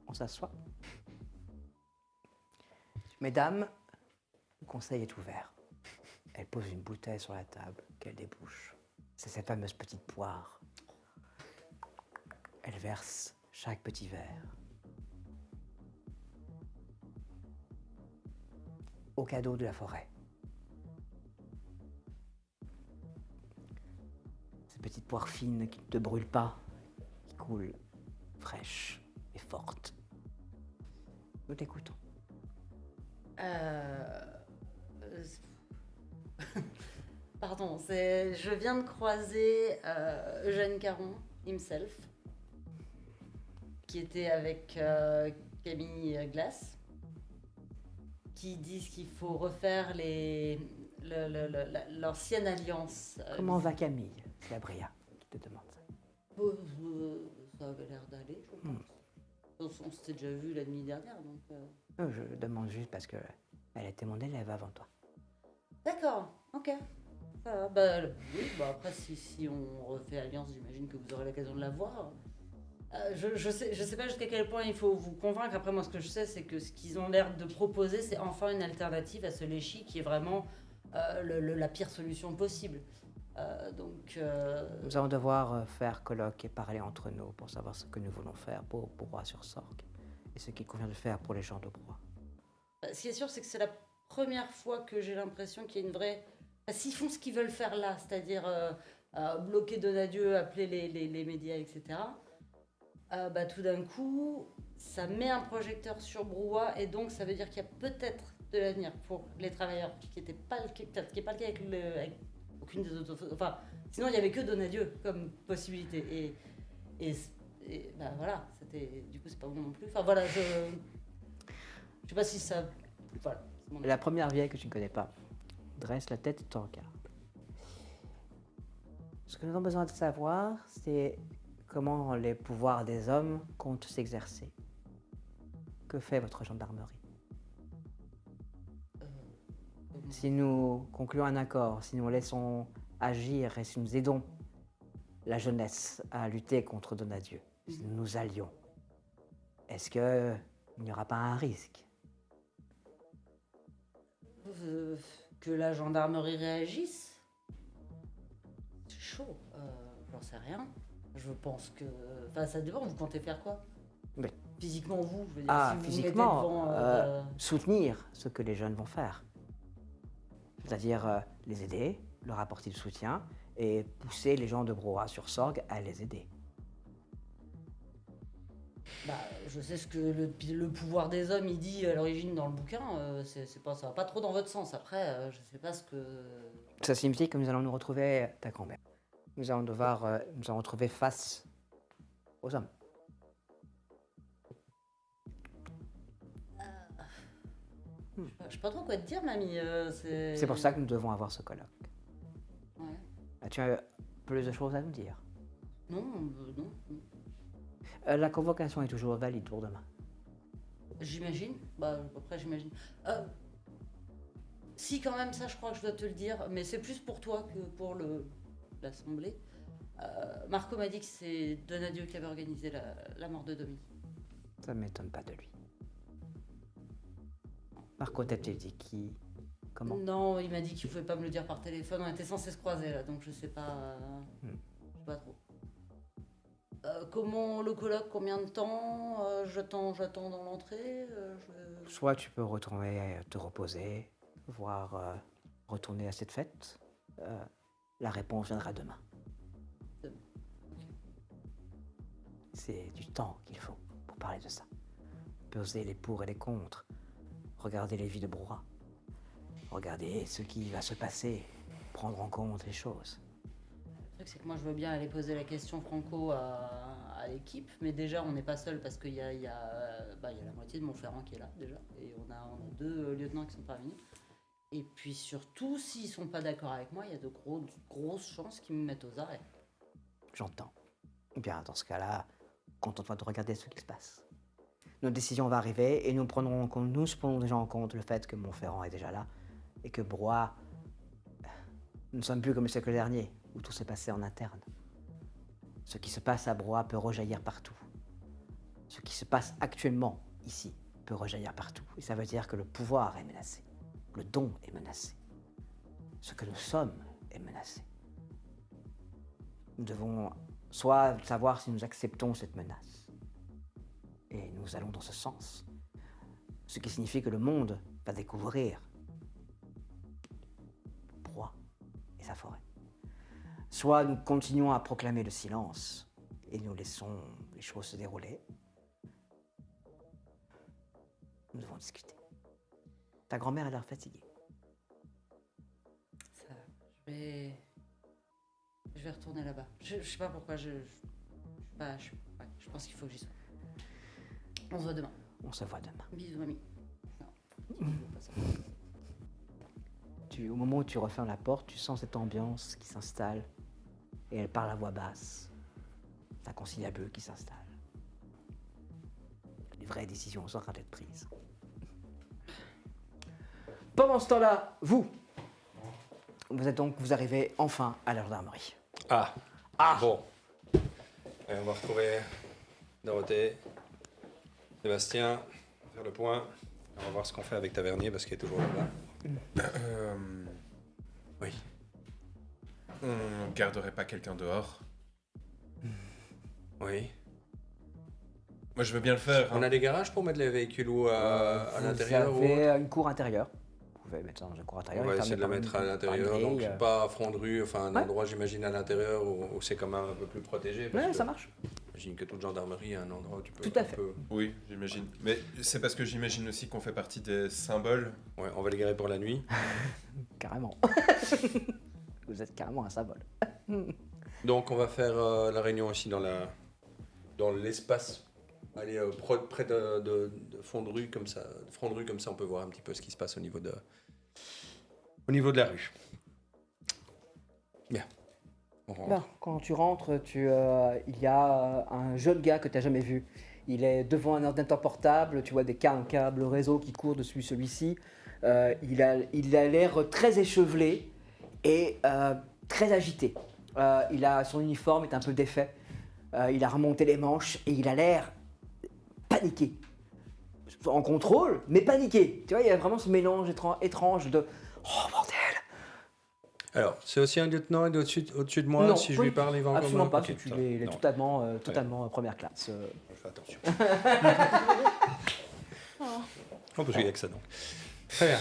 On s'assoit. Mesdames, le conseil est ouvert. Elle pose une bouteille sur la table qu'elle débouche. C'est cette fameuse petite poire. Elle verse chaque petit verre. Au cadeau de la forêt. Ces petites poires fines qui ne te brûlent pas, qui coulent fraîches et fortes. Nous t'écoutons. Pardon, je viens de croiser Eugène Caron, himself, qui était avec Camille Glass, qui disent qu'il faut refaire l'ancienne alliance. Comment va Camille? C'est la Bria qui te demande ça. Ça avait l'air d'aller, je pense. On s'était déjà vu la nuit dernière, donc... Je demande juste parce que elle était mon élève avant toi. D'accord, ok. Ça va. Bah, oui, bah après, si on refait alliance, j'imagine que vous aurez l'occasion de la voir. Je sais pas jusqu'à quel point il faut vous convaincre. Après, moi, ce que je sais, c'est que ce qu'ils ont l'air de proposer, c'est enfin une alternative à ce léchi qui est vraiment la pire solution possible. Nous allons devoir faire colloque et parler entre nous pour savoir ce que nous voulons faire pour Brouhaha-sur-Sorgue et ce qu'il convient de faire pour les gens de Brouhaha. Ce qui est sûr, c'est que c'est la première fois que j'ai l'impression qu'il y a une vraie... S'ils font ce qu'ils veulent faire là, c'est-à-dire bloquer Donadieu, appeler les médias, etc., tout d'un coup, ça met un projecteur sur Brouhaha et donc ça veut dire qu'il y a peut-être de l'avenir pour les travailleurs, ce qui n'est pas le cas avec aucune des autres... Enfin, sinon, il n'y avait que Donadieu comme possibilité. Et voilà, du coup, c'est pas bon non plus. Enfin, voilà, je sais pas si ça... Voilà. La première vieille que tu ne connais pas dresse la tête et te regarde. Ce que nous avons besoin de savoir, c'est comment les pouvoirs des hommes comptent s'exercer. Que fait votre gendarmerie? Si nous concluons un accord, si nous laissons agir et si nous aidons la jeunesse à lutter contre Donadieu, si nous nous allions, est-ce qu'il n'y aura pas un risque? Que la gendarmerie réagisse? C'est chaud. J'en sais rien. Je pense que... Enfin, ça dépend, vous comptez faire quoi? Mais- Physiquement, vous, je veux dire, Ah, si vous mettez physiquement, devant, soutenir ce que les jeunes vont faire. C'est-à-dire les aider, leur apporter du soutien et pousser les gens de Broa sur Sorgue à les aider. bah, je sais ce que le pouvoir des hommes, il dit à l'origine dans le bouquin, c'est pas, ça va pas trop dans votre sens. Après, je sais pas ce que... Ça signifie que nous allons nous retrouver, ta grand-mère. Nous allons devoir nous en retrouver face aux hommes. Je sais pas trop quoi te dire, mamie. C'est pour ça que nous devons avoir ce colloque. Ouais. As-tu plus de choses à nous dire? Non, non. La convocation est toujours valide pour demain. J'imagine. Bah, après, j'imagine. Si, quand même, ça, je crois que je dois te le dire, mais c'est plus pour toi que pour l'assemblée. Marco m'a dit que c'est Donadieu qui avait organisé la mort de Domi. Ça ne m'étonne pas de lui. Marco t'a-t-il dit qui? Comment? Non, il m'a dit qu'il pouvait pas me le dire par téléphone. On était censés se croiser là, donc je sais pas. Je sais pas trop. Comment le colloque? Combien de temps? J'attends dans l'entrée. Soit tu peux retourner te reposer, voire retourner à cette fête. La réponse viendra demain. Demain, ok. C'est du temps qu'il faut pour parler de ça. Peser les pour et les contre. Regarder les vies de Broa. Regarder ce qui va se passer. Prendre en compte les choses. Le truc, c'est que moi, je veux bien aller poser la question franco à l'équipe, mais déjà, on n'est pas seul parce qu'il y a la moitié de Montferrand qui est là, déjà, et on a 2 lieutenants qui sont pas venus. Et puis surtout, s'ils sont pas d'accord avec moi, il y a de grosses chances qu'ils me mettent aux arrêts. J'entends. Eh bien, dans ce cas-là, contente-toi de regarder ce qui se passe. Notre décision va arriver et nous prenons déjà en compte le fait que Montferrand est déjà là et que Broa, nous ne sommes plus comme le siècle dernier où tout s'est passé en interne. Ce qui se passe à Broa peut rejaillir partout. Ce qui se passe actuellement ici peut rejaillir partout. Et ça veut dire que le pouvoir est menacé, le don est menacé, ce que nous sommes est menacé. Nous devons soit savoir si nous acceptons cette menace. Et nous allons dans ce sens. Ce qui signifie que le monde va découvrir Broa et sa forêt. Soit nous continuons à proclamer le silence et nous laissons les choses se dérouler. Nous devons discuter. Ta grand-mère a l'air fatiguée. Ça, je vais retourner là-bas. Je sais pas pourquoi, je pense qu'il faut que j'y sois. On se voit demain. On se voit demain. Bisous, mamie. Au moment où tu refermes la porte, tu sens cette ambiance qui s'installe et elle parle à voix basse. C'est un conciliabule qui s'installe. Les vraies décisions sont en train d'être prises. Pendant ce temps-là, vous arrivez enfin à la gendarmerie. Ah. Bon. Allez, on va retrouver Dorothée, Sébastien, faire le point. On va voir ce qu'on fait avec Tavernier parce qu'il est toujours là-bas. Oui. On garderait pas quelqu'un dehors? Oui. Moi, je veux bien le faire. On a des garages pour mettre les véhicules ou à l'intérieur Vous avez une cour intérieure. Vous pouvez mettre ça dans une cour intérieure. On va essayer de le mettre à l'intérieur, donc pas front de rue, enfin un endroit, j'imagine, à l'intérieur où c'est quand même un peu plus protégé. Ouais, ça marche. J'imagine que toute gendarmerie a un endroit où tu peux... Tout à fait. Oui, j'imagine. Mais c'est parce que j'imagine aussi qu'on fait partie des symboles. Ouais, on va les garer pour la nuit. Carrément. Vous êtes carrément un symbole. Donc on va faire la réunion aussi dans l'espace. Allez, près de fond de rue comme ça. Front de rue comme ça, on peut voir un petit peu ce qui se passe au niveau de la rue. Bien. On rentre. Là, quand tu rentres, il y a un jeune gars que tu n'as jamais vu. Il est devant un ordinateur portable, tu vois des câbles réseau qui courent dessus celui-ci. Il a l'air très échevelé et très agité. Son uniforme est un peu défait. Il a remonté les manches et il a l'air paniqué. En contrôle, mais paniqué. Tu vois, il y a vraiment ce mélange étrange de « Oh, bordel !» Alors, c'est aussi un lieutenant, il est au-dessus de moi. Non, Si je lui parle, il va encore absolument me- pas. Ok, ça va. Il est Non, totalement première classe. je fais attention. On peut jouer avec ça, donc. Très bien.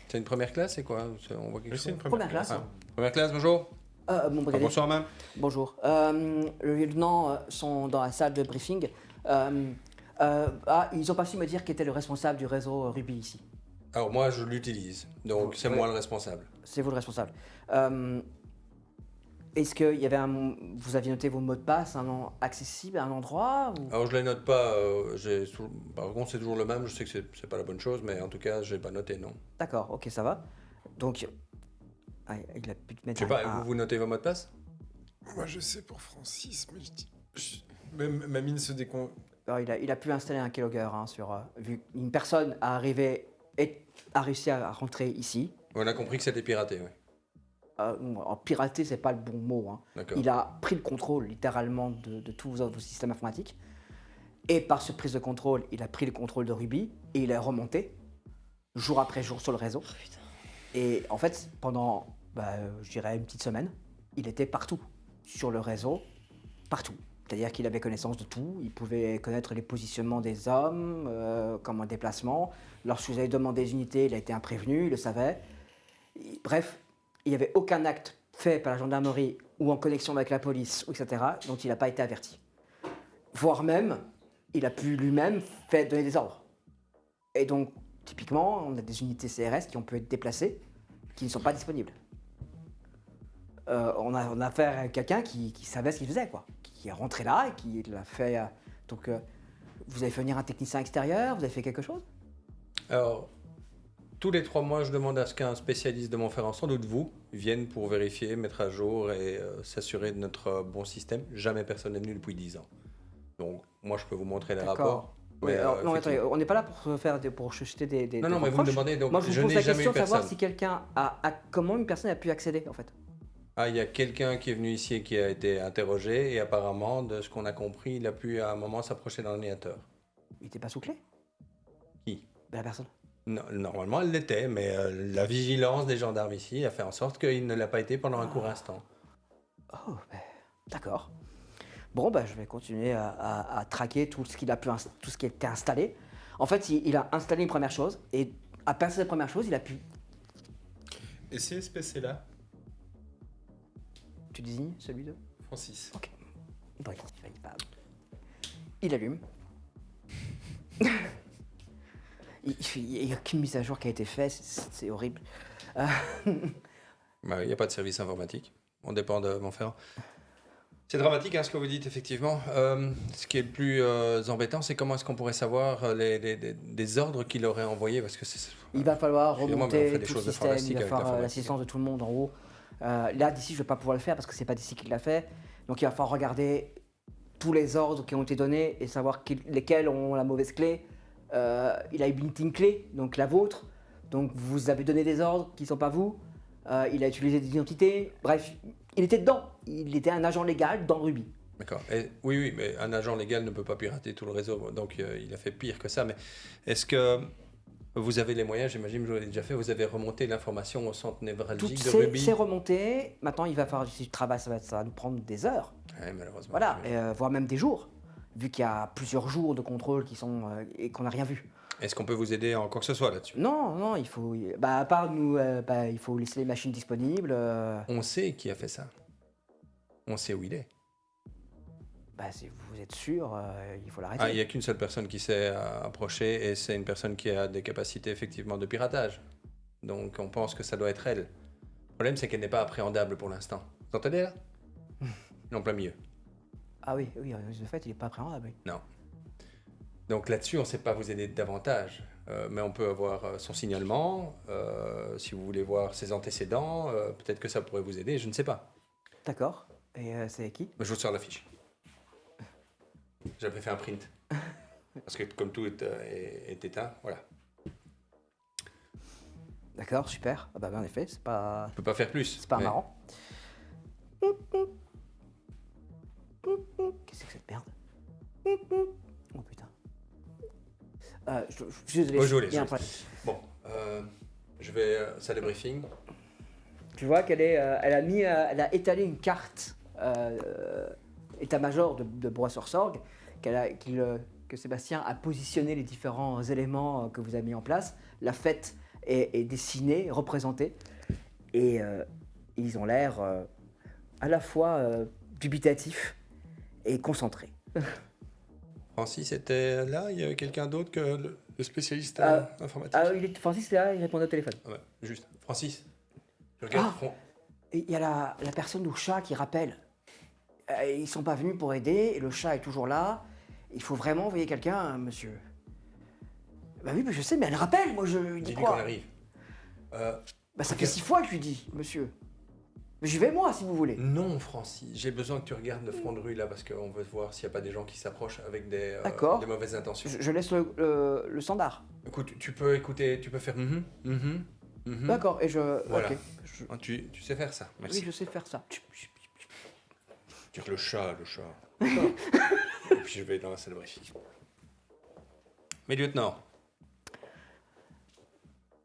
C'est une première classe, c'est quoi? On voit quelque Oui, chose? c'est une Première classe. Ah, première classe, bonjour. Mon brigadier. Bonsoir, même. Bonjour. Le lieutenant sont dans la salle de briefing. Ils ont pas su me dire qui était le responsable du réseau Ruby ici. Alors, moi, je l'utilise, donc c'est Ouais. moi le responsable. C'est vous le responsable. Est-ce que vous aviez noté vos mots de passe accessibles à un endroit ou... Alors, je les note pas. Par contre, c'est toujours le même. Je sais que c'est pas la bonne chose, mais en tout cas, j'ai pas noté, non. D'accord, ok, ça va. Donc, il a pu te Je mettre sais pas, vous notez vos mots de passe? Moi, je sais pour Francis, mais Même ma mine se décon... Alors, il a pu installer un keylogger vu qu'une personne a réussi à rentrer ici. On a compris que c'était piraté, oui. Pirater, c'est pas le bon mot. Hein. D'accord. Il a pris le contrôle littéralement de tous vos systèmes informatiques. Et par cette prise de contrôle, il a pris le contrôle de Ruby et il est remonté jour après jour sur le réseau. Et en fait, pendant, je dirais, une petite semaine, il était partout sur le réseau, partout. C'est-à-dire qu'il avait connaissance de tout, il pouvait connaître les positionnements des hommes, comme un déplacement. Lorsque vous avez demandé des unités, il a été imprévenu, il le savait. Bref, il n'y avait aucun acte fait par la gendarmerie ou en connexion avec la police, etc., dont il n'a pas été averti. Voire même, il a pu lui-même donner des ordres. Et donc, typiquement, on a des unités CRS qui ont pu être déplacées, qui ne sont pas disponibles. On a affaire à quelqu'un qui savait ce qu'il faisait, quoi. Qui est rentré là et qui l'a fait... donc, vous avez fait venir un technicien extérieur, vous avez fait quelque chose? Alors, tous les 3 mois, je demande à ce qu'un spécialiste de Montferrand, sans doute vous, vienne pour vérifier, mettre à jour et s'assurer de notre bon système. Jamais personne n'est venu depuis 10 ans. Donc, moi, je peux vous montrer les rapports. Oui, mais, non, attendez, effectivement. on n'est pas là pour chuter des Non, mais vous me reproches. demandez, donc Moi, je je vous pose n'ai la jamais eu question de savoir personne. si quelqu'un comment une personne a pu accéder, en fait. Ah, il y a quelqu'un qui est venu ici et qui a été interrogé et apparemment, de ce qu'on a compris, il a pu à un moment s'approcher d'un ordinateur. Il n'était pas sous clé? Qui? La personne. Non, normalement, elle l'était, mais la vigilance des gendarmes ici a fait en sorte qu'il ne l'a pas été pendant un court instant. Oh, d'accord. Bon, je vais continuer à traquer tout ce qu'il a pu, tout ce qui a été installé. En fait, il a installé une première chose et à partir de cette première chose, il a pu... Et c'est ce PC-là, Tu désignes celui de... Francis. Ok. Bon, il allume. Il n'y a aucune mise à jour qui a été faite, c'est horrible. Il n'y a pas de service informatique. On dépend de Montferrand. C'est dramatique ce que vous dites, effectivement. Ce qui est le plus embêtant, c'est comment est-ce qu'on pourrait savoir des ordres qu'il aurait envoyés, parce que Il va falloir Excusez-moi, mais on fait remonter des tout le choses système, il informatiques va avec falloir l'informatique. l'assistance de tout le monde en haut. Là, d'ici, je ne vais pas pouvoir le faire parce que c'est pas d'ici qu'il l'a fait. Donc il va falloir regarder tous les ordres qui ont été donnés et savoir lesquels ont la mauvaise clé. Il a une team clé, donc la vôtre. Donc vous avez donné des ordres qui ne sont pas vous. Il a utilisé des identités. Bref, il était dedans. Il était un agent légal dans Ruby. D'accord. Oui, mais un agent légal ne peut pas pirater tout le réseau, donc il a fait pire que ça. Mais est-ce que vous avez les moyens, j'imagine que je l'ai déjà fait, vous avez remonté l'information au centre névralgique de Ruby? C'est remonté. Maintenant, il va falloir, si je travaille, ça va nous prendre des heures. Ouais, malheureusement. Voilà, voire même des jours, vu qu'il y a plusieurs jours de contrôle qui sont et qu'on n'a rien vu. Est-ce qu'on peut vous aider en quoi que ce soit là-dessus? Non, il faut, à part nous, il faut laisser les machines disponibles. On sait qui a fait ça. On sait où il est. Si vous êtes sûr, il faut l'arrêter. Ah, il n'y a qu'une seule personne qui s'est approchée et c'est une personne qui a des capacités effectivement de piratage. Donc on pense que ça doit être elle. Le problème, c'est qu'elle n'est pas appréhendable pour l'instant. Vous entendez là? Non, plein milieu. Ah oui, de fait, il n'est pas appréhendable. Oui. Non. Donc là-dessus, on ne sait pas vous aider davantage. Mais on peut avoir son signalement. Si vous voulez voir ses antécédents, peut-être que ça pourrait vous aider, je ne sais pas. D'accord. Et c'est qui? Je vous sors la fiche. J'avais fait un print. Parce que comme tout est éteint, voilà. D'accord, super. En effet, c'est pas... On ne peut pas faire plus. C'est pas mais marrant. Qu'est-ce que c'est que cette merde? Oh putain. Je suis désolé. Bonjour, il y a un problème. Bon, je vais salle de briefing. Tu vois qu'elle elle a étalé une carte état-major de Bois-sur-Sorgue que Sébastien a positionné les différents éléments que vous avez mis en place. La fête est dessinée, représentée, et ils ont l'air à la fois dubitatifs et concentrés. Francis était là, il y avait quelqu'un d'autre que le spécialiste informatique. Francis est là, il répondait au téléphone. Ah ouais, juste. Francis, je regarde. Et il y a la personne au chat qui rappelle. Ils sont pas venus pour aider, et le chat est toujours là. Il faut vraiment envoyer quelqu'un, monsieur. Bah oui, mais je sais, mais elle rappelle, moi je lui dis Dis-lui quoi? qu'on arrive. Bah ça fait 6 fois que je lui dis, monsieur. Mais j'y vais moi, si vous voulez. Non, Francis, j'ai besoin que tu regardes le front de rue là parce qu'on veut voir s'il n'y a pas des gens qui s'approchent avec des mauvaises intentions. Je laisse le standard. Écoute, tu peux écouter, tu peux faire D'accord, et Voilà. ok. Tu sais faire ça, merci. Oui, je sais faire ça. Dire le chat. Et puis je vais dans la salle de briefing. Mes lieutenants,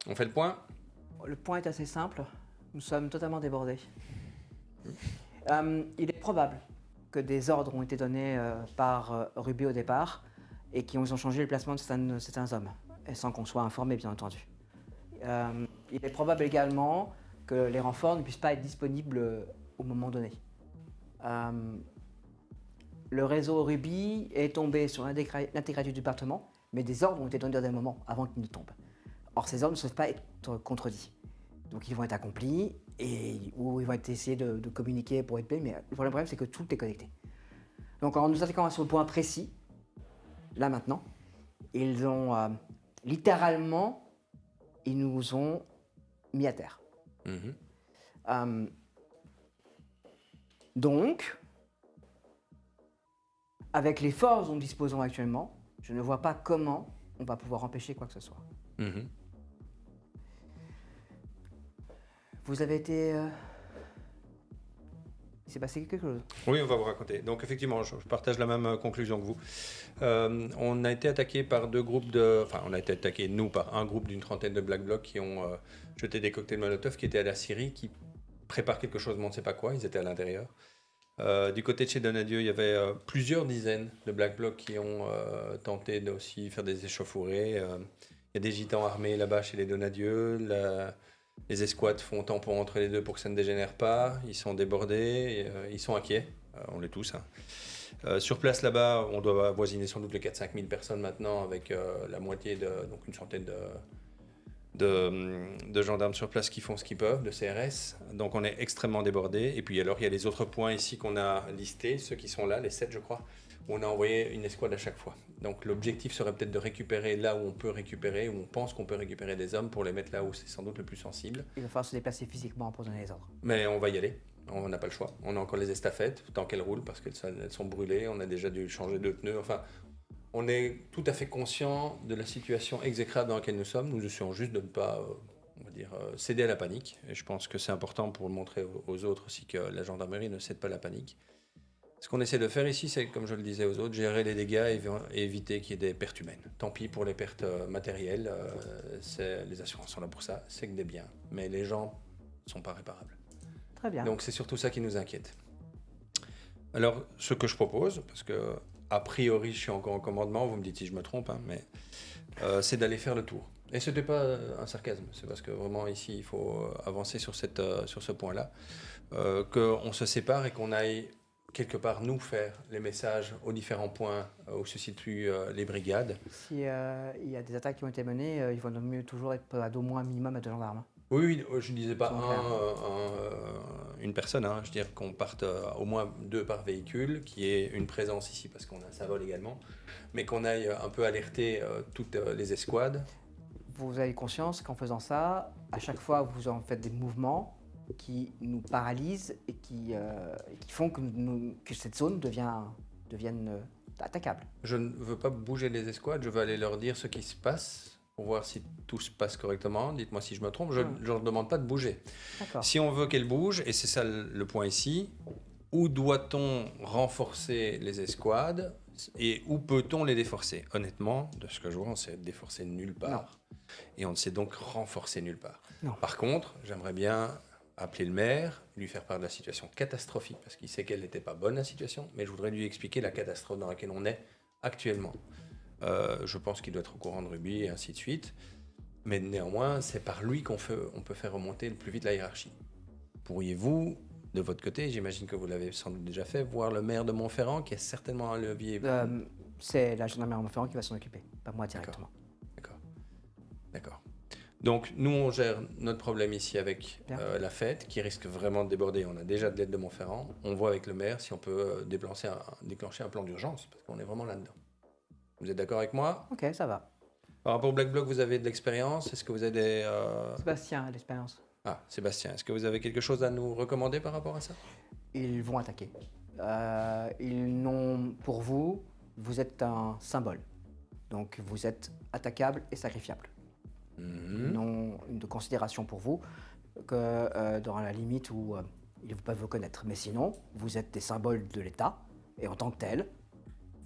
on fait le point? Le point est assez simple. Nous sommes totalement débordés. Il est probable que des ordres ont été donnés par Ruby au départ et qu'ils ont changé le placement de certains hommes, et sans qu'on soit informé, bien entendu. Il est probable également que les renforts ne puissent pas être disponibles au moment donné. Le réseau Ruby est tombé sur l'intégralité du département, mais des ordres ont été donnés à des moments avant qu'ils ne tombent. Or, ces ordres ne peuvent pas être contredits. Donc, ils vont être accomplis ou ils vont être essayés de communiquer pour être payés, mais le problème, c'est que tout est connecté. Donc, en nous attaquant sur le point précis, là maintenant, ils ont littéralement, ils nous ont mis à terre. Donc, avec les forces dont nous disposons actuellement, je ne vois pas comment on va pouvoir empêcher quoi que ce soit. Vous avez été... Il s'est passé quelque chose? Oui, on va vous raconter. Donc effectivement, je partage la même conclusion que vous. On a été attaqué par deux groupes de... Enfin, on a été attaqué, nous, par un groupe d'une trentaine de Black Blocs qui ont jeté des cocktails Molotov, qui étaient à la Syrie, qui préparent quelque chose, mais on ne sait pas quoi, ils étaient à l'intérieur. Du côté de chez Donadieu, il y avait plusieurs dizaines de Black Blocs qui ont tenté d'aussi faire des échauffourées. Il y a des gitans armés là-bas chez les Donadieu. Les escouades font tampon entre les deux pour que ça ne dégénère pas. Ils sont débordés, ils sont inquiets. On l'est tous. Sur place là-bas, on doit avoisiner sans doute les 4-5 000 personnes maintenant, avec la moitié, donc une centaine de gendarmes sur place qui font ce qu'ils peuvent, de CRS. Donc on est extrêmement débordés. Et puis alors il y a les autres points ici qu'on a listés, ceux qui sont là, les 7 je crois, où on a envoyé une escouade à chaque fois. Donc l'objectif serait peut-être de récupérer là où on peut récupérer, où on pense qu'on peut récupérer des hommes, pour les mettre là où c'est sans doute le plus sensible. Il va falloir se déplacer physiquement pour donner les ordres. Mais on va y aller, on n'a pas le choix. On a encore les estafettes, tant qu'elles roulent, parce qu'elles sont brûlées, on a déjà dû changer de pneus, enfin... On est tout à fait conscient de la situation exécrable dans laquelle nous sommes. Nous essayons juste de ne pas, céder à la panique. Et je pense que c'est important pour montrer aux autres aussi que la gendarmerie ne cède pas à la panique. Ce qu'on essaie de faire ici, c'est, comme je le disais aux autres, gérer les dégâts et éviter qu'il y ait des pertes humaines. Tant pis pour les pertes matérielles, les assurances sont là pour ça, c'est que des biens. Mais les gens ne sont pas réparables. Très bien. Donc c'est surtout ça qui nous inquiète. Alors, ce que je propose, parce que... A priori, je suis encore en commandement, vous me dites si je me trompe, mais c'est d'aller faire le tour. Et ce n'était pas un sarcasme, c'est parce que vraiment ici, il faut avancer sur ce point-là, qu'on se sépare et qu'on aille quelque part nous faire les messages aux différents points où se situent les brigades. S'il y a des attaques qui ont été menées, il vaut mieux toujours être à d'au moins un minimum à 2 gendarmes. Oui, je ne disais pas une personne, je veux dire qu'on parte au moins 2 par véhicule, qui est une présence ici parce qu'on a un Savol également, mais qu'on aille un peu alerter toutes les escouades. Vous avez conscience qu'en faisant ça, à chaque fois vous en faites des mouvements qui nous paralysent et qui font que cette zone devienne attaquable. Je ne veux pas bouger les escouades, je veux aller leur dire ce qui se passe, pour voir si tout se passe correctement. Dites-moi si je me trompe, je ne leur demande pas de bouger. D'accord. Si on veut qu'elles bougent, et c'est ça le point ici, où doit-on renforcer les escouades et où peut-on les déforcer? Honnêtement, de ce que je vois, on ne sait déforcer nulle part. Et on ne sait donc renforcer nulle part. Non. Par contre, j'aimerais bien appeler le maire, lui faire part de la situation catastrophique, parce qu'il sait qu'elle n'était pas bonne, la situation, mais je voudrais lui expliquer la catastrophe dans laquelle on est actuellement. Je pense qu'il doit être au courant de Ruby et ainsi de suite. Mais néanmoins, c'est par lui qu'on peut faire remonter le plus vite la hiérarchie. Pourriez-vous, de votre côté, j'imagine que vous l'avez sans doute déjà fait, voir le maire de Montferrand, qui est certainement un levier... C'est la gendarmerie Montferrand qui va s'en occuper, pas moi directement. D'accord. Donc, nous, on gère notre problème ici avec la fête, qui risque vraiment de déborder. On a déjà de l'aide de Montferrand. On voit avec le maire si on peut déclencher un plan d'urgence, parce qu'on est vraiment là-dedans. Vous êtes d'accord avec moi? Ok, ça va. Par rapport au Black Bloc, vous avez de l'expérience? Est-ce que vous avez des... Sébastien a l'expérience. Ah, Sébastien, est-ce que vous avez quelque chose à nous recommander par rapport à ça? Ils vont attaquer. Ils n'ont, pour vous, vous êtes un symbole. Donc vous êtes attaquable et sacrifiable. Ils n'ont une de considération pour vous que dans la limite où ils peuvent vous connaître. Mais sinon, vous êtes des symboles de l'État et en tant que tel,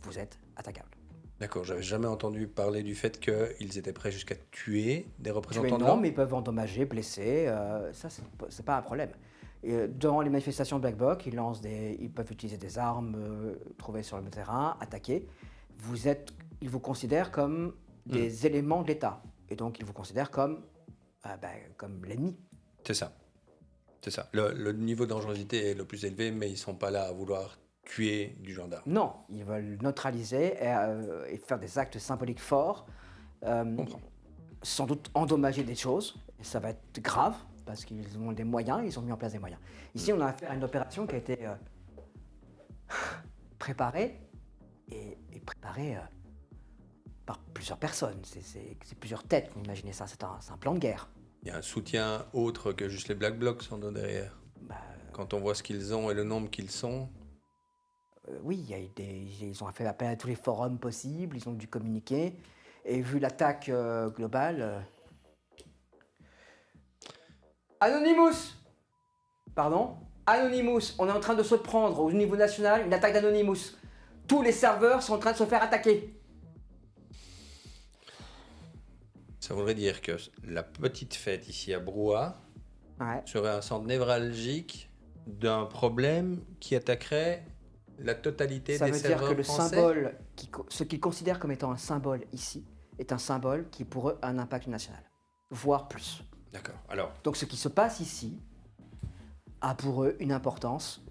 vous êtes attaquable. D'accord, j'avais jamais entendu parler du fait qu'ils étaient prêts jusqu'à tuer des représentants de non, mais ils peuvent endommager, blesser, ça c'est pas un problème. Et, dans les manifestations de Black Bloc, ils peuvent utiliser des armes trouvées sur le terrain, attaquer. Ils vous considèrent comme des éléments de l'État. Et donc ils vous considèrent comme l'ennemi. C'est ça. Le niveau de dangerosité est le plus élevé, mais ils ne sont pas là à vouloir tuer du gendarme. Non, ils veulent neutraliser et faire des actes symboliques forts. Sans doute endommager des choses. Et ça va être grave, parce qu'ils ont des moyens, ils ont mis en place des moyens. Ici, on a affaire à une opération qui a été préparée, et préparée par plusieurs personnes. C'est plusieurs têtes qui ont imaginé ça. C'est un plan de guerre. Il y a un soutien autre que juste les Black Blocs sans doute derrière. Quand on voit ce qu'ils ont et le nombre qu'ils sont... Oui, ils ont fait appel à tous les forums possibles, ils ont dû communiquer. Et vu l'attaque globale... Anonymous! Pardon? Anonymous, on est en train de se prendre au niveau national une attaque d'Anonymous. Tous les serveurs sont en train de se faire attaquer. Ça voudrait dire que la petite fête ici à Brouhaha serait un centre névralgique d'un problème qui attaquerait la totalité des serveurs français. Ça veut dire que le symbole, ce qu'ils considèrent comme étant un symbole ici, est un symbole qui pour eux a un impact national, voire plus. D'accord. Alors. Donc ce qui se passe ici a pour eux une importance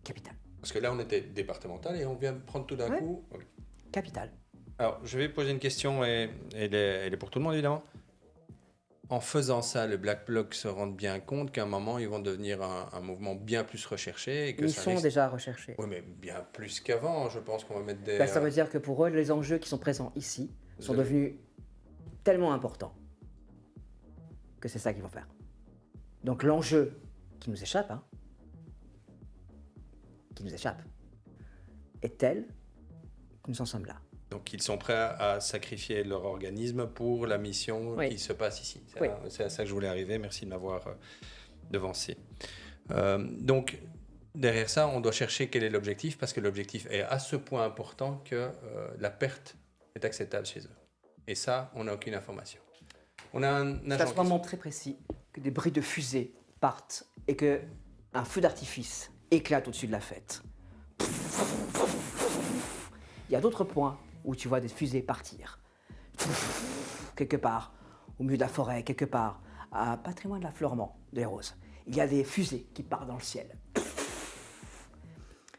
capitale. Parce que là on était départemental et on vient de prendre tout d'un coup. Okay. Capitale. Alors je vais poser une question et elle est pour tout le monde évidemment. En faisant ça, le Black Bloc se rendent bien compte qu'à un moment, ils vont devenir un mouvement bien plus recherché. Et que ils sont déjà recherchés. Oui, mais bien plus qu'avant, je pense qu'on va mettre des... Ça veut dire que pour eux, les enjeux qui sont présents ici sont devenus tellement importants que c'est ça qu'ils vont faire. Donc l'enjeu qui nous échappe, est tel que nous en sommes là. Donc ils sont prêts à sacrifier leur organisme pour la mission qui se passe ici. C'est à ça que je voulais arriver. Merci de m'avoir devancé. Donc derrière ça, on doit chercher quel est l'objectif parce que l'objectif est à ce point important que la perte est acceptable chez eux. Et ça, on n'a aucune information. On a un agent. C'est à ce moment très précis que des bruits de fusées partent et qu'un feu d'artifice éclate au-dessus de la fête. Il y a d'autres points où tu vois des fusées partir. Quelque part, au milieu de la forêt, quelque part, pas très loin de la Fleurement, des Roses. Il y a des fusées qui partent dans le ciel.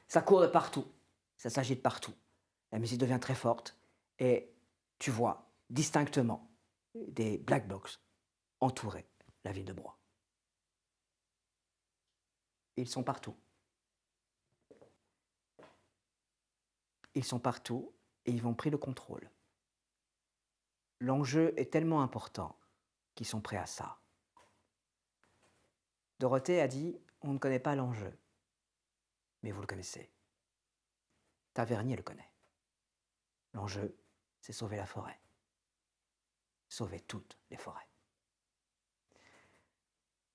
Ça court de partout, ça s'agite partout. La musique devient très forte et tu vois distinctement des Black Blocs entourer la ville de Brouhaha. Ils sont partout. Ils sont partout et ils ont pris le contrôle. L'enjeu est tellement important qu'ils sont prêts à ça. Dorothée a dit « On ne connaît pas l'enjeu, mais vous le connaissez. Tavernier le connaît. L'enjeu, c'est sauver la forêt. Sauver toutes les forêts.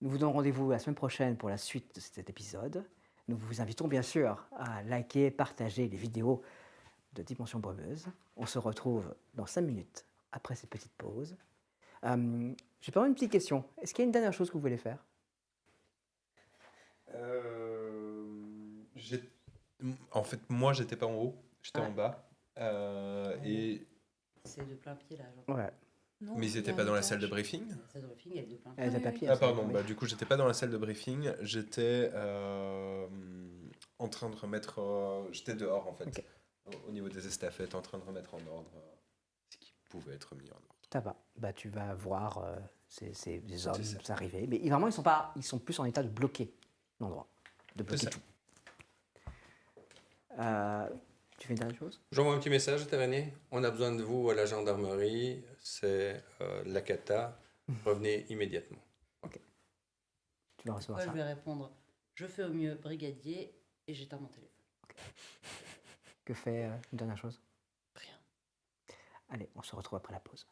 Nous vous donnons rendez-vous la semaine prochaine pour la suite de cet épisode. Nous vous invitons bien sûr à liker, partager les vidéos de Dimension Brumeuse. On se retrouve dans 5 minutes après cette petite pause. J'ai pas une petite question. Est-ce qu'il y a une dernière chose que vous voulez faire? En fait, moi, j'étais pas en haut, j'étais Ah. en bas. Et... C'est de plein pied là. Genre. Ouais. Non, Mais ils il y a étaient un pas dans la étage. salle de briefing. C'est de briefing, il y a de plein pied. Elle est à Oui, papier. Ah ça, pardon, oui. bah, du coup j'étais pas dans la salle de briefing, j'étais en train de remettre... j'étais dehors en fait, Ok. au niveau des estafettes, en train de remettre en ordre ce qui pouvait être mis en ordre. Ça va. Bah, tu vas voir des hommes C'est ça. s'arriver. Mais vraiment, ils sont plus en état de bloquer l'endroit. De bloquer ça. tout. Tu fais une dernière chose? J'envoie un petit message à Tavernier. On a besoin de vous à la gendarmerie. C'est la cata. Revenez immédiatement. Tu vas recevoir Moi, ça. je vais répondre je fais au mieux, brigadier, et j'éteins mon téléphone. Que fait une dernière chose? Rien. Allez, on se retrouve après la pause.